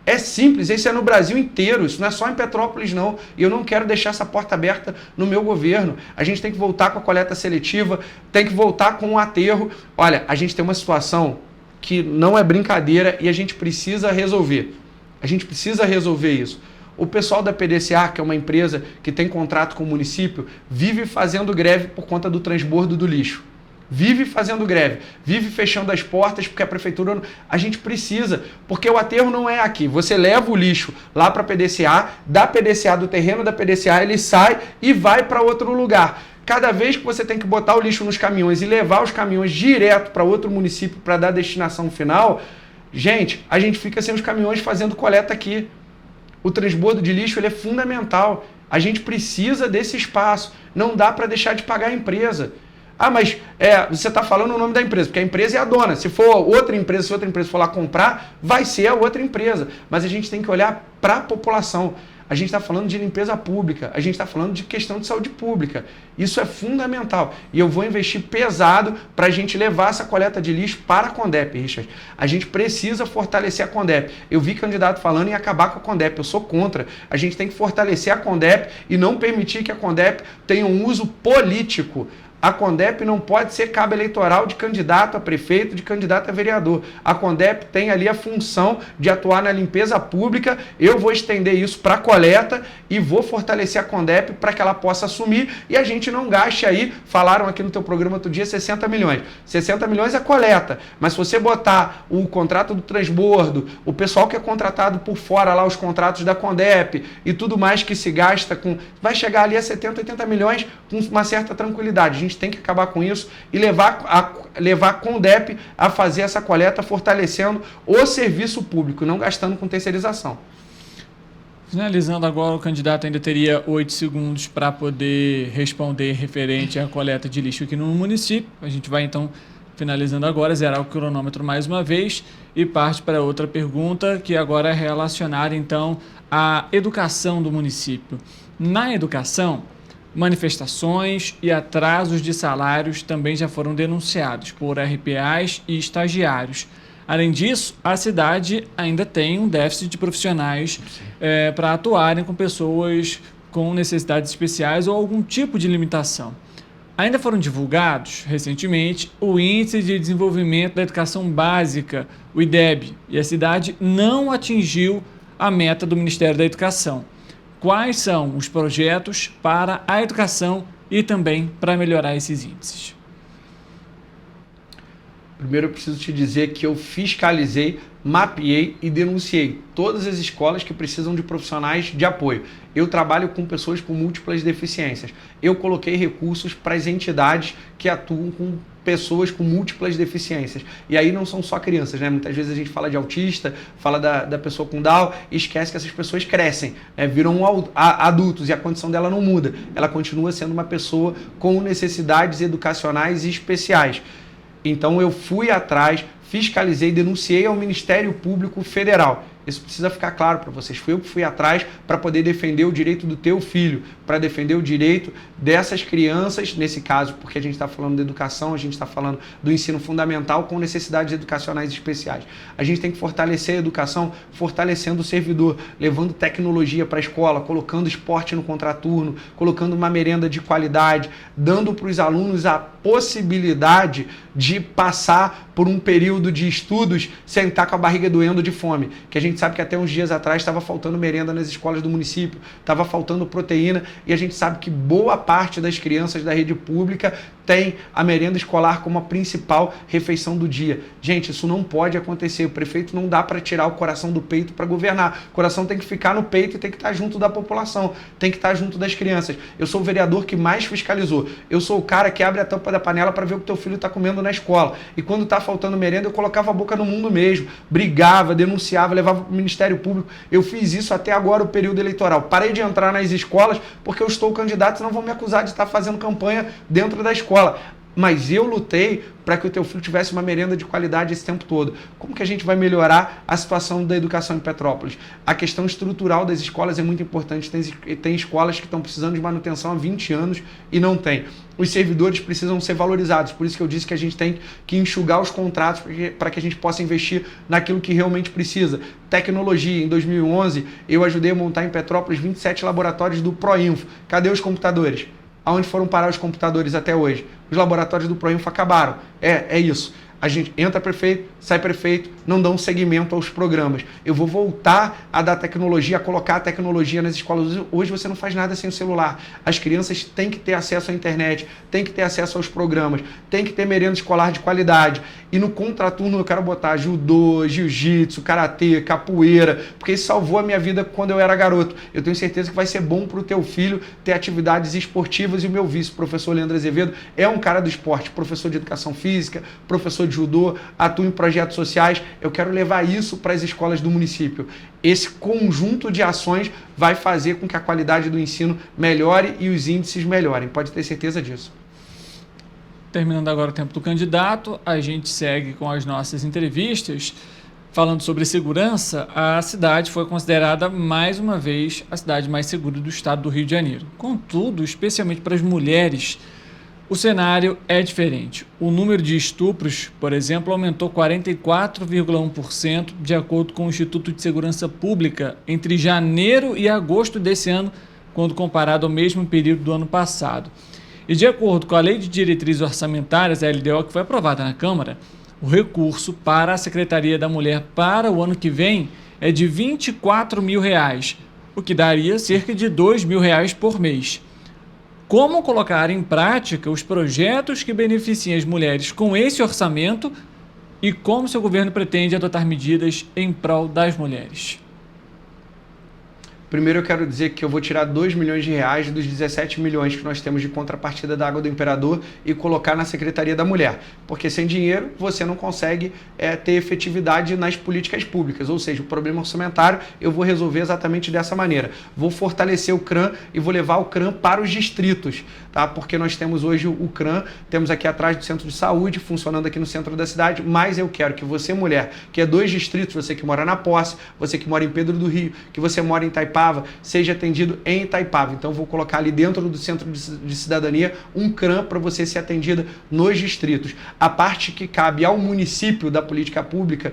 É simples, isso é no Brasil inteiro, isso não é só em Petrópolis não. E eu não quero deixar essa porta aberta no meu governo. A gente tem que voltar com a coleta seletiva, tem que voltar com o aterro. Olha, a gente tem uma situação que não é brincadeira e a gente precisa resolver. A gente precisa resolver isso. O pessoal da PDCA, que é uma empresa que tem contrato com o município, vive fazendo greve por conta do transbordo do lixo. Vive fazendo greve, vive fechando as portas porque a prefeitura... A gente precisa, porque o aterro não é aqui. Você leva o lixo lá para a PDCA, da PDCA, do terreno da PDCA, ele sai e vai para outro lugar. Cada vez que você tem que botar o lixo nos caminhões e levar os caminhões direto para outro município para dar a destinação final, gente, a gente fica sem os caminhões fazendo coleta aqui. O transbordo de lixo ele é fundamental. A gente precisa desse espaço. Não dá para deixar de pagar a empresa. Ah, mas você está falando o nome da empresa, porque a empresa é a dona. Se for outra empresa, se outra empresa for lá comprar, vai ser a outra empresa. Mas a gente tem que olhar para a população. A gente está falando de limpeza pública, a gente está falando de questão de saúde pública. Isso é fundamental. E eu vou investir pesado para a gente levar essa coleta de lixo para a Condep, Richard. A gente precisa fortalecer a Condep. Eu vi candidato falando em acabar com a Condep. Eu sou contra. A gente tem que fortalecer a Condep e não permitir que a Condep tenha um uso político. A CONDEP não pode ser cabo eleitoral de candidato a prefeito, de candidato a vereador. A CONDEP tem ali a função de atuar na limpeza pública. Eu vou estender isso para a coleta e vou fortalecer a CONDEP para que ela possa assumir e a gente não gaste aí, falaram aqui no teu programa outro dia, 60 milhões. 60 milhões é coleta, mas se você botar o contrato do transbordo, o pessoal que é contratado por fora lá, os contratos da CONDEP e tudo mais que se gasta com... vai chegar ali a 70, 80 milhões com uma certa tranquilidade. A gente tem que acabar com isso e levar a CONDEP a fazer essa coleta fortalecendo o serviço público, não gastando com terceirização. Finalizando agora, o candidato ainda teria 8 segundos para poder responder referente à coleta de lixo aqui no município. A gente vai então, finalizando agora, zerar o cronômetro mais uma vez e parte para outra pergunta, que agora é relacionada então à educação do município. Na educação, manifestações e atrasos de salários também já foram denunciados por RPAs e estagiários. Além disso, a cidade ainda tem um déficit de profissionais para atuarem com pessoas com necessidades especiais ou algum tipo de limitação. Ainda foram divulgados, recentemente, o Índice de Desenvolvimento da Educação Básica, o IDEB, e a cidade não atingiu a meta do Ministério da Educação. Quais são os projetos para a educação e também para melhorar esses índices? Primeiro eu preciso te dizer que eu fiscalizei, mapeei e denunciei todas as escolas que precisam de profissionais de apoio. Eu trabalho com pessoas com múltiplas deficiências. Eu coloquei recursos para as entidades que atuam com pessoas com múltiplas deficiências. E aí não são só crianças, né? Muitas vezes a gente fala de autista, fala da pessoa com Down e esquece que essas pessoas crescem, né? Viram adultos e a condição dela não muda. Ela continua sendo uma pessoa com necessidades educacionais especiais. Então eu fui atrás, fiscalizei, denunciei ao Ministério Público Federal. Isso precisa ficar claro para vocês. Fui eu que fui atrás para poder defender o direito do teu filho, para defender o direito dessas crianças, nesse caso, porque a gente está falando de educação, a gente está falando do ensino fundamental com necessidades educacionais especiais. A gente tem que fortalecer a educação, fortalecendo o servidor, levando tecnologia para a escola, colocando esporte no contraturno, colocando uma merenda de qualidade, dando para os alunos a possibilidade de passar por um período de estudos sem estar com a barriga doendo de fome, que a gente sabe que até uns dias atrás estava faltando merenda nas escolas do município, estava faltando proteína, e a gente sabe que boa parte das crianças da rede pública tem a merenda escolar como a principal refeição do dia. Gente, isso não pode acontecer. O prefeito não dá para tirar o coração do peito para governar. O coração tem que ficar no peito e tem que estar junto da população, tem que estar junto das crianças. Eu sou o vereador que mais fiscalizou. Eu sou o cara que abre a tampa da panela para ver o que teu filho está comendo na escola. E quando está faltando merenda, eu colocava a boca no mundo mesmo, brigava, denunciava, levava para o Ministério Público. Eu fiz isso até agora, o período eleitoral. Parei de entrar nas escolas porque eu estou candidato, senão vão me acusar de estar fazendo campanha dentro da escola. Mas eu lutei para que o teu filho tivesse uma merenda de qualidade esse tempo todo. Como que a gente vai melhorar a situação da educação em Petrópolis? A questão estrutural das escolas é muito importante. Tem escolas que estão precisando de manutenção há 20 anos e não tem. Os servidores precisam ser valorizados. Por isso que eu disse que a gente tem que enxugar os contratos para que a gente possa investir naquilo que realmente precisa. Tecnologia. Em 2011, eu ajudei a montar em Petrópolis 27 laboratórios do Proinfo. Cadê os computadores? Aonde foram parar os computadores até hoje? Os laboratórios do Proinfo acabaram. É isso. A gente entra prefeito, sai prefeito, não dão seguimento aos programas. Eu vou voltar a dar tecnologia, a colocar a tecnologia nas escolas. Hoje você não faz nada sem o celular. As crianças têm que ter acesso à internet, têm que ter acesso aos programas, têm que ter merenda escolar de qualidade. E no contraturno eu quero botar judô, jiu-jitsu, karatê, capoeira, porque isso salvou a minha vida quando eu era garoto. Eu tenho certeza que vai ser bom para o teu filho ter atividades esportivas, e o meu vice, professor Leandro Azevedo, é um cara do esporte, professor de educação física, professor de judô, atua em projetos sociais. Eu quero levar isso para as escolas do município. Esse conjunto de ações vai fazer com que a qualidade do ensino melhore e os índices melhorem. Pode ter certeza disso. Terminando agora o tempo do candidato, a gente segue com as nossas entrevistas. Falando sobre segurança, a cidade foi considerada mais uma vez a cidade mais segura do estado do Rio de Janeiro. Contudo, especialmente para as mulheres, o cenário é diferente. O número de estupros, por exemplo, aumentou 44,1%, de acordo com o Instituto de Segurança Pública, entre janeiro e agosto desse ano, quando comparado ao mesmo período do ano passado. E de acordo com a Lei de Diretrizes Orçamentárias, a LDO, que foi aprovada na Câmara, o recurso para a Secretaria da Mulher para o ano que vem é de R$ 24 mil, o que daria cerca de R$ 2 mil por mês. Como colocar em prática os projetos que beneficiem as mulheres com esse orçamento e como seu governo pretende adotar medidas em prol das mulheres? Primeiro eu quero dizer que eu vou tirar R$ 2 milhões dos 17 milhões que nós temos de contrapartida da Água do Imperador e colocar na Secretaria da Mulher. Porque sem dinheiro você não consegue ter efetividade nas políticas públicas. Ou seja, o problema orçamentário eu vou resolver exatamente dessa maneira. Vou fortalecer o CRAM e vou levar o CRAM para os distritos. Tá? Porque nós temos hoje o CRAM, temos aqui atrás do centro de saúde, funcionando aqui no centro da cidade, mas eu quero que você, mulher, que é 2 distritos, você que mora na Posse, você que mora em Pedro do Rio, que você mora em Itaipava, seja atendido em Itaipava. Então, eu vou colocar ali dentro do Centro de Cidadania um CRAM para você ser atendida nos distritos. A parte que cabe ao município da política pública,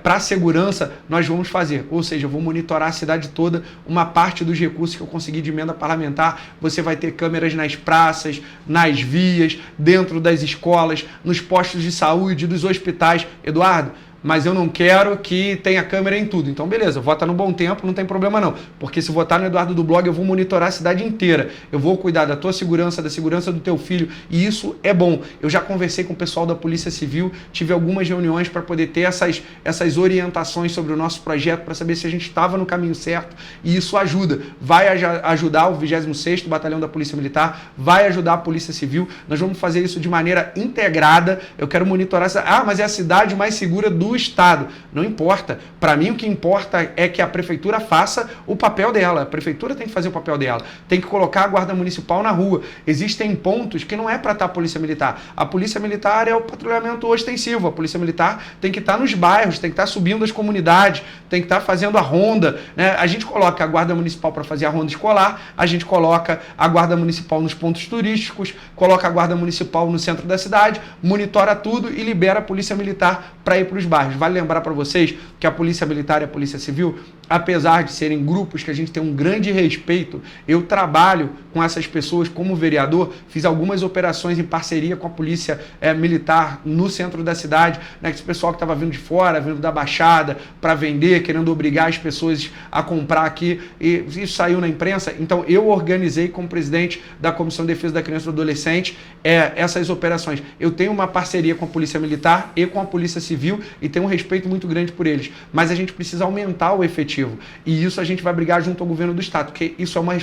para segurança, nós vamos fazer. Ou seja, eu vou monitorar a cidade toda, uma parte dos recursos que eu consegui de emenda parlamentar, você vai ter câmeras nas praças, nas vias, dentro das escolas, nos postos de saúde, dos hospitais. Eduardo, mas eu não quero que tenha câmera em tudo. Então, beleza, vota no Bom Tempo, não tem problema não. Porque se votar no Eduardo do Blog, eu vou monitorar a cidade inteira. Eu vou cuidar da tua segurança, da segurança do teu filho, e isso é bom. Eu já conversei com o pessoal da Polícia Civil, tive algumas reuniões para poder ter essas orientações sobre o nosso projeto, para saber se a gente estava no caminho certo, e isso ajuda. Vai ajudar o 26º Batalhão da Polícia Militar, vai ajudar a Polícia Civil. Nós vamos fazer isso de maneira integrada. Eu quero monitorar mas é a cidade mais segura do Estado. Não importa. Para mim, o que importa é que a prefeitura faça o papel dela. A prefeitura tem que fazer o papel dela. Tem que colocar a guarda municipal na rua. Existem pontos que não é para estar a polícia militar. A polícia militar é o patrulhamento ostensivo. A polícia militar tem que estar nos bairros, tem que estar subindo as comunidades, tem que estar fazendo a ronda, né? A gente coloca a guarda municipal para fazer a ronda escolar, a gente coloca a guarda municipal nos pontos turísticos, coloca a guarda municipal no centro da cidade, monitora tudo e libera a polícia militar para ir para os bairros. Vale lembrar para vocês que a Polícia Militar e a Polícia Civil, apesar de serem grupos que a gente tem um grande respeito, eu trabalho com essas pessoas como vereador, fiz algumas operações em parceria com a Polícia Militar no centro da cidade, né, que esse pessoal que estava vindo de fora, vindo da Baixada, para vender, querendo obrigar as pessoas a comprar aqui, e isso saiu na imprensa. Então eu organizei como presidente da Comissão de Defesa da Criança e do Adolescente essas operações. Eu tenho uma parceria com a Polícia Militar e com a Polícia Civil e tenho um respeito muito grande por eles, mas a gente precisa aumentar o efetivo, e isso a gente vai brigar junto ao governo do Estado, porque isso é uma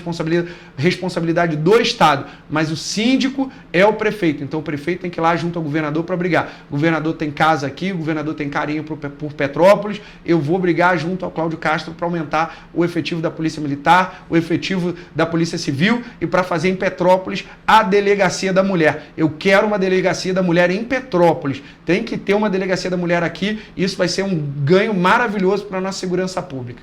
responsabilidade do Estado, mas o síndico é o prefeito, então o prefeito tem que ir lá junto ao governador para brigar. O governador tem casa aqui, o governador tem carinho por Petrópolis, eu vou brigar junto ao Cláudio Castro para aumentar o efetivo da Polícia Militar, o efetivo da Polícia Civil, e para fazer em Petrópolis a Delegacia da Mulher. Eu quero uma Delegacia da Mulher em Petrópolis, tem que ter uma Delegacia da Mulher aqui, isso vai ser um ganho maravilhoso para a nossa segurança pública.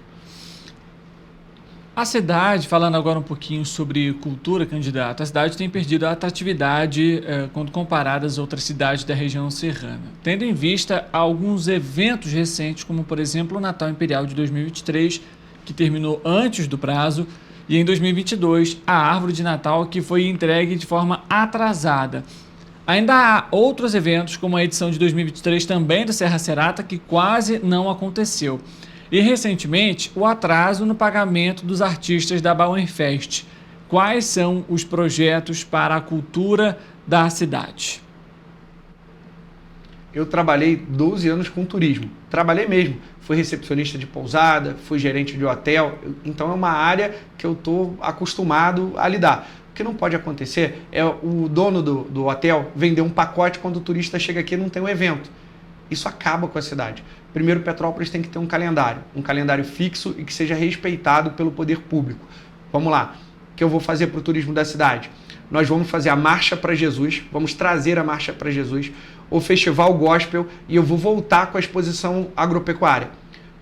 A cidade, falando agora um pouquinho sobre cultura, candidato, a cidade tem perdido a atratividade quando comparada às outras cidades da região serrana. Tendo em vista alguns eventos recentes, como por exemplo o Natal Imperial de 2023, que terminou antes do prazo, e em 2022 a árvore de Natal, que foi entregue de forma atrasada. Ainda há outros eventos, como a edição de 2023 também do Serra Serata, que quase não aconteceu. E, recentemente, o atraso no pagamento dos artistas da Bauernfest. Quais são os projetos para a cultura da cidade? Eu trabalhei 12 anos com turismo. Trabalhei mesmo. Fui recepcionista de pousada, fui gerente de hotel. Então, é uma área que eu estou acostumado a lidar. O que não pode acontecer é o dono do hotel vender um pacote quando o turista chega aqui e não tem um evento. Isso acaba com a cidade. Primeiro, Petrópolis tem que ter um calendário fixo e que seja respeitado pelo poder público. Vamos lá, o que eu vou fazer para o turismo da cidade? Nós vamos fazer a Marcha para Jesus, vamos trazer a Marcha para Jesus, o Festival Gospel, e eu vou voltar com a exposição agropecuária.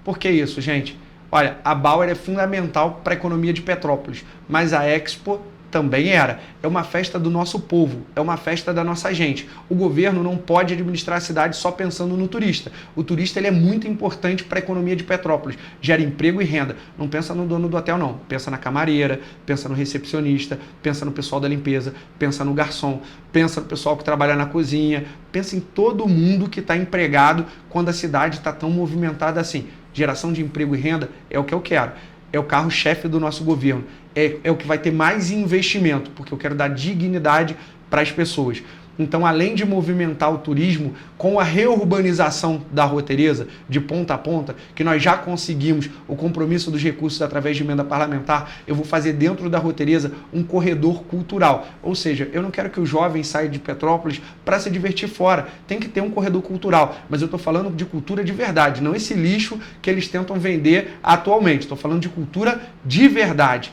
Por que isso, gente? Olha, a Bauer é fundamental para a economia de Petrópolis, mas a Expo Também era. É uma festa do nosso povo, é uma festa da nossa gente. O governo não pode administrar a cidade só pensando no turista. O turista ele é muito importante para a economia de Petrópolis, gera emprego e renda. Não pensa no dono do hotel não, pensa na camareira, pensa no recepcionista, pensa no pessoal da limpeza, pensa no garçom, pensa no pessoal que trabalha na cozinha, pensa em todo mundo que está empregado quando a cidade está tão movimentada assim. Geração de emprego e renda é o que eu quero. É o carro-chefe do nosso governo. É o que vai ter mais investimento, porque eu quero dar dignidade para as pessoas. Então, além de movimentar o turismo, com a reurbanização da Rua Tereza, de ponta a ponta, que nós já conseguimos o compromisso dos recursos através de emenda parlamentar, eu vou fazer dentro da Rua Tereza um corredor cultural. Ou seja, eu não quero que o jovem saia de Petrópolis para se divertir fora. Tem que ter um corredor cultural. Mas eu estou falando de cultura de verdade, não esse lixo que eles tentam vender atualmente. Estou falando de cultura de verdade.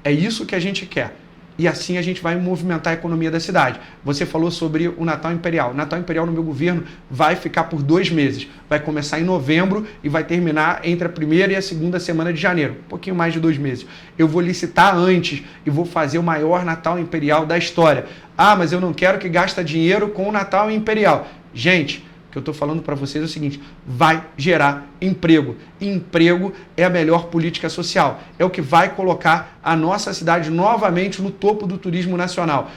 É isso que a gente quer. E assim a gente vai movimentar a economia da cidade. Você falou sobre o Natal Imperial. O Natal Imperial no meu governo vai ficar por 2 meses. Vai começar em novembro e vai terminar entre a primeira e a segunda semana de janeiro. Um pouquinho mais de 2 meses. Eu vou licitar antes e vou fazer o maior Natal Imperial da história. Ah, mas eu não quero que gasta dinheiro com o Natal Imperial. Gente, o que eu estou falando para vocês é o seguinte, vai gerar emprego. Emprego é a melhor política social. É o que vai colocar a nossa cidade novamente no topo do turismo nacional.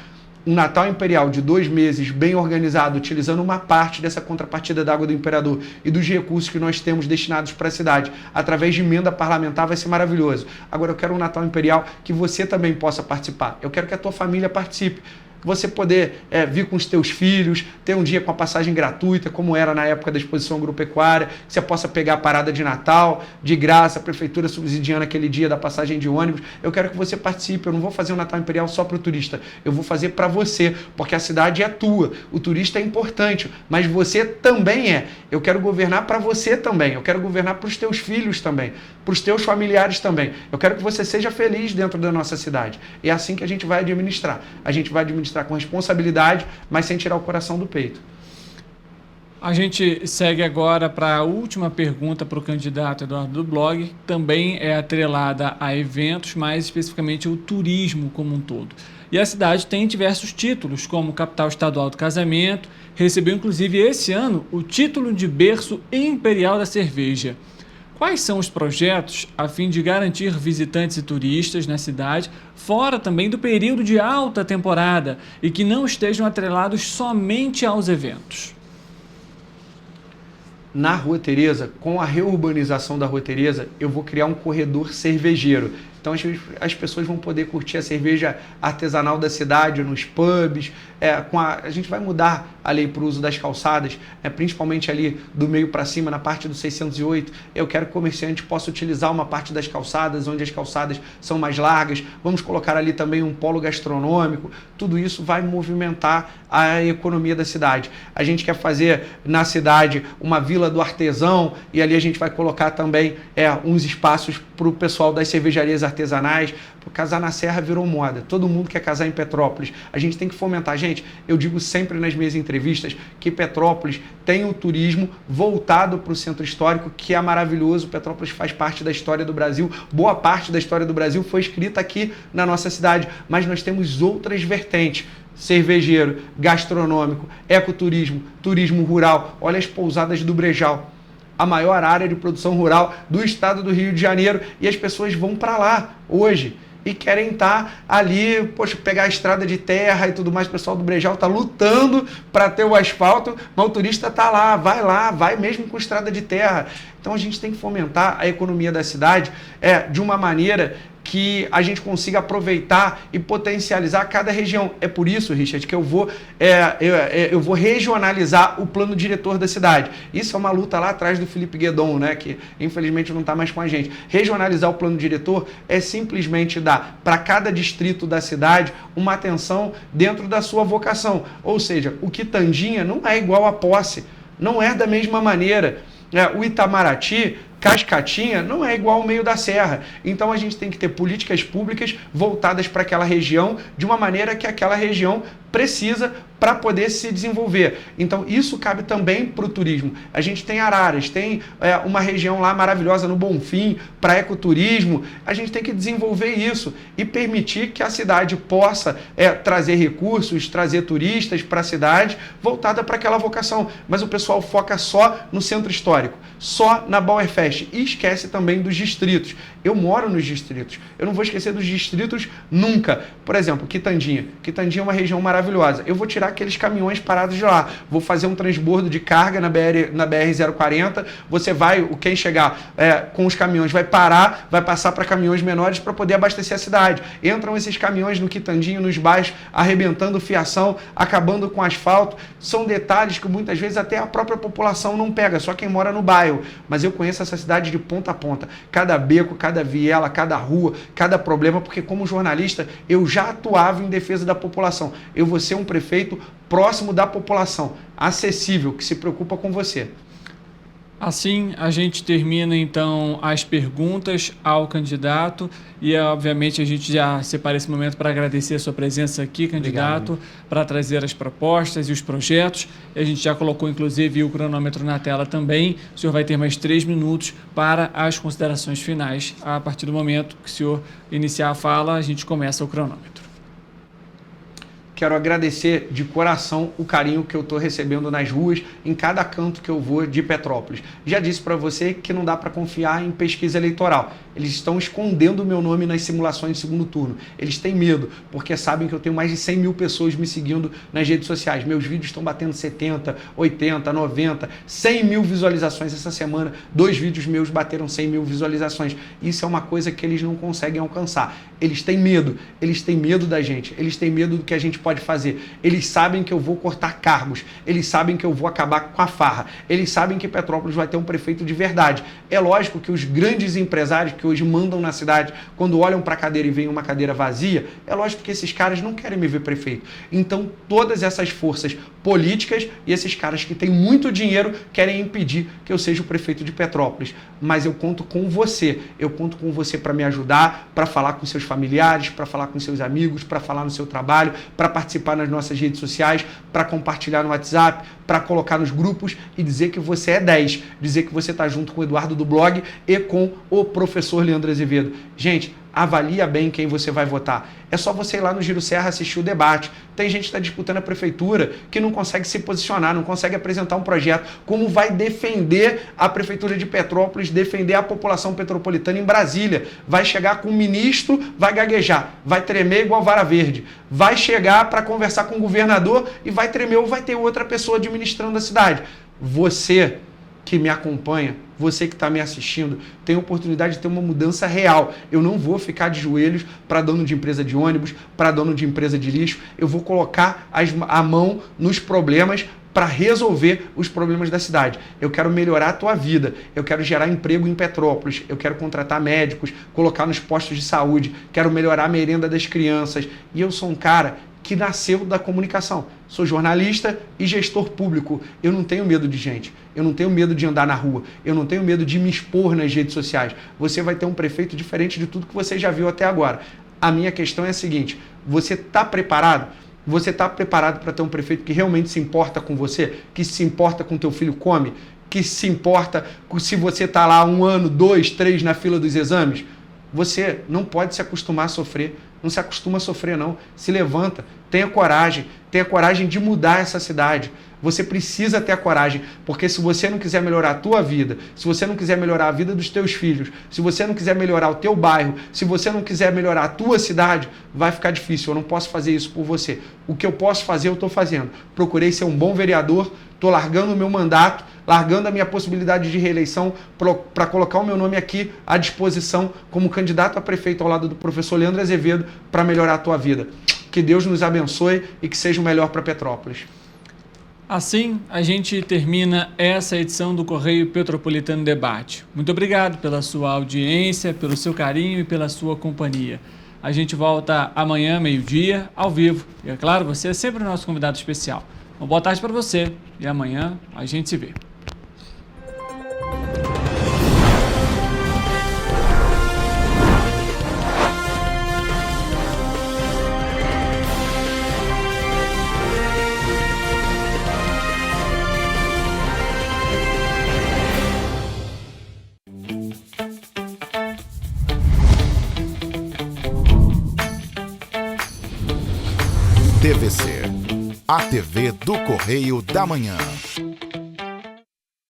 Um Natal Imperial de 2 meses, bem organizado, utilizando uma parte dessa contrapartida da Água do Imperador e dos recursos que nós temos destinados para a cidade, através de emenda parlamentar, vai ser maravilhoso. Agora, eu quero um Natal Imperial que você também possa participar. Eu quero que a tua família participe. Você poder vir com os teus filhos, ter um dia com a passagem gratuita, como era na época da exposição agropecuária, que você possa pegar a parada de Natal, de graça, a prefeitura subsidiando aquele dia da passagem de ônibus. Eu quero que você participe, eu não vou fazer um Natal Imperial só para o turista, eu vou fazer para você, porque a cidade é tua, o turista é importante, mas você também é. Eu quero governar para você também, eu quero governar para os teus filhos também, para os teus familiares também. Eu quero que você seja feliz dentro da nossa cidade. É assim que a gente vai administrar. A gente vai administrar com responsabilidade, mas sem tirar o coração do peito. A gente segue agora para a última pergunta para o candidato Eduardo do Blog, também é atrelada a eventos, mais especificamente o turismo como um todo. E a cidade tem diversos títulos, como Capital Estadual do Casamento, recebeu inclusive esse ano o título de berço imperial da cerveja. Quais são os projetos a fim de garantir visitantes e turistas na cidade, fora também do período de alta temporada, e que não estejam atrelados somente aos eventos? Na Rua Tereza, com a reurbanização da Rua Tereza, eu vou criar um corredor cervejeiro. Então as pessoas vão poder curtir a cerveja artesanal da cidade, nos pubs. A gente vai mudar a lei para o uso das calçadas, principalmente ali do meio para cima, na parte do 608. Eu quero que o comerciante possa utilizar uma parte das calçadas, onde as calçadas são mais largas. Vamos colocar ali também um polo gastronômico. Tudo isso vai movimentar a economia da cidade. A gente quer fazer na cidade uma vila do artesão e ali a gente vai colocar também uns espaços para o pessoal das cervejarias artesanais. Casar na Serra virou moda, todo mundo quer casar em Petrópolis, a gente tem que fomentar. Gente, eu digo sempre nas minhas entrevistas que Petrópolis tem um turismo voltado para o centro histórico, que é maravilhoso. Petrópolis faz parte da história do Brasil, boa parte da história do Brasil foi escrita aqui na nossa cidade, mas nós temos outras vertentes: cervejeiro, gastronômico, ecoturismo, turismo rural. Olha as pousadas do Brejal, a maior área de produção rural do estado do Rio de Janeiro, e as pessoas vão para lá hoje e querem estar ali, pegar a estrada de terra e tudo mais. O pessoal do Brejal está lutando para ter o asfalto, mas o turista está lá, vai mesmo com estrada de terra. Então a gente tem que fomentar a economia da cidade de uma maneira que a gente consiga aproveitar e potencializar cada região. É por isso, Richard, que eu vou regionalizar o plano diretor da cidade. Isso é uma luta lá atrás do Felipe Guedon, né, que infelizmente não está mais com a gente. Regionalizar o plano diretor é simplesmente dar para cada distrito da cidade uma atenção dentro da sua vocação. Ou seja, o Quitandinha não é igual a Posse, não é da mesma maneira. O Itamaraty, Cascatinha, não é igual ao meio da serra. Então a gente tem que ter políticas públicas voltadas para aquela região de uma maneira que aquela região precisa para poder se desenvolver. Então, isso cabe também para o turismo. A gente tem Araras, tem uma região lá maravilhosa no Bonfim, para ecoturismo. A gente tem que desenvolver isso e permitir que a cidade possa trazer recursos, trazer turistas para a cidade, voltada para aquela vocação. Mas o pessoal foca só no centro histórico, só na Bauerfest e esquece também dos distritos. Eu moro nos distritos, eu não vou esquecer dos distritos nunca. Por exemplo, Quitandinha. Quitandinha é uma região maravilhosa. Eu vou tirar aqueles caminhões parados de lá, vou fazer um transbordo de carga na BR-040, você vai, quem chegar com os caminhões vai parar, vai passar para caminhões menores para poder abastecer a cidade. Entram esses caminhões no Quitandinho, nos bairros, arrebentando fiação, acabando com asfalto. São detalhes que muitas vezes até a própria população não pega, só quem mora no bairro. Mas eu conheço essa cidade de ponta a ponta, cada beco, cada viela, cada rua, cada problema, porque como jornalista eu já atuava em defesa da população. Eu vou ser um prefeito próximo da população, acessível, que se preocupa com você. Assim, a gente termina, então, as perguntas ao candidato e, obviamente, a gente já separa esse momento para agradecer a sua presença aqui, candidato, para trazer as propostas e os projetos. E a gente já colocou, inclusive, o cronômetro na tela também. O senhor vai ter mais 3 minutos para as considerações finais. A partir do momento que o senhor iniciar a fala, a gente começa o cronômetro. Quero agradecer de coração o carinho que eu estou recebendo nas ruas, em cada canto que eu vou de Petrópolis. Já disse para você que não dá para confiar em pesquisa eleitoral. Eles estão escondendo o meu nome nas simulações de segundo turno. Eles têm medo, porque sabem que eu tenho mais de 100 mil pessoas me seguindo nas redes sociais. Meus vídeos estão batendo 70, 80, 90, 100 mil visualizações essa semana. 2 vídeos meus bateram 100 mil visualizações. Isso é uma coisa que eles não conseguem alcançar. Eles têm medo da gente, eles têm medo do que a gente pode fazer. Eles sabem que eu vou cortar cargos, eles sabem que eu vou acabar com a farra, eles sabem que Petrópolis vai ter um prefeito de verdade. É lógico que os grandes empresários que hoje mandam na cidade, quando olham para a cadeira e veem uma cadeira vazia, é lógico que esses caras não querem me ver prefeito. Então, todas essas forças políticas e esses caras que têm muito dinheiro querem impedir que eu seja o prefeito de Petrópolis. Mas eu conto com você para me ajudar, para falar com seus familiares, para falar com seus amigos, para falar no seu trabalho, para participar nas nossas redes sociais, para compartilhar no WhatsApp, para colocar nos grupos e dizer que você é 10, dizer que você está junto com o Eduardo do blog e com o professor Leandro Azevedo. Gente, avalia bem quem você vai votar. É só você ir lá no Giro Serra assistir o debate. Tem gente que está disputando a prefeitura que não consegue se posicionar, não consegue apresentar um projeto. Como vai defender a prefeitura de Petrópolis, defender a população petropolitana em Brasília? Vai chegar com o ministro, vai gaguejar, vai tremer igual vara verde. Vai chegar para conversar com o governador e vai tremer ou vai ter outra pessoa administrando a cidade. Você que me acompanha, você que está me assistindo, tem a oportunidade de ter uma mudança real. Eu não vou ficar de joelhos para dono de empresa de ônibus, para dono de empresa de lixo. Eu vou colocar a mão nos problemas para resolver os problemas da cidade. Eu quero melhorar a tua vida, eu quero gerar emprego em Petrópolis, eu quero contratar médicos, colocar nos postos de saúde, quero melhorar a merenda das crianças. E eu sou um cara que nasceu da comunicação. Sou jornalista e gestor público. Eu não tenho medo de gente. Eu não tenho medo de andar na rua. Eu não tenho medo de me expor nas redes sociais. Você vai ter um prefeito diferente de tudo que você já viu até agora. A minha questão é a seguinte: você está preparado? Você está preparado para ter um prefeito que realmente se importa com você? Que se importa com teu filho come? Que se importa se você está lá 1 ano, 2, 3 na fila dos exames? Você não pode se acostumar a sofrer. Não se acostuma a sofrer, não. Se levanta, tenha coragem de mudar essa cidade. Você precisa ter a coragem, porque se você não quiser melhorar a tua vida, se você não quiser melhorar a vida dos teus filhos, se você não quiser melhorar o teu bairro, se você não quiser melhorar a tua cidade, vai ficar difícil. Eu não posso fazer isso por você. O que eu posso fazer, eu estou fazendo. Procurei ser um bom vereador, estou largando o meu mandato, largando a minha possibilidade de reeleição para colocar o meu nome aqui à disposição como candidato a prefeito ao lado do professor Leandro Azevedo para melhorar a tua vida. Que Deus nos abençoe e que seja o melhor para Petrópolis. Assim, a gente termina essa edição do Correio Petropolitano Debate. Muito obrigado pela sua audiência, pelo seu carinho e pela sua companhia. A gente volta amanhã, meio-dia, ao vivo. E é claro, você é sempre o nosso convidado especial. Uma boa tarde para você e amanhã a gente se vê. TVC. A TV do Correio da Manhã.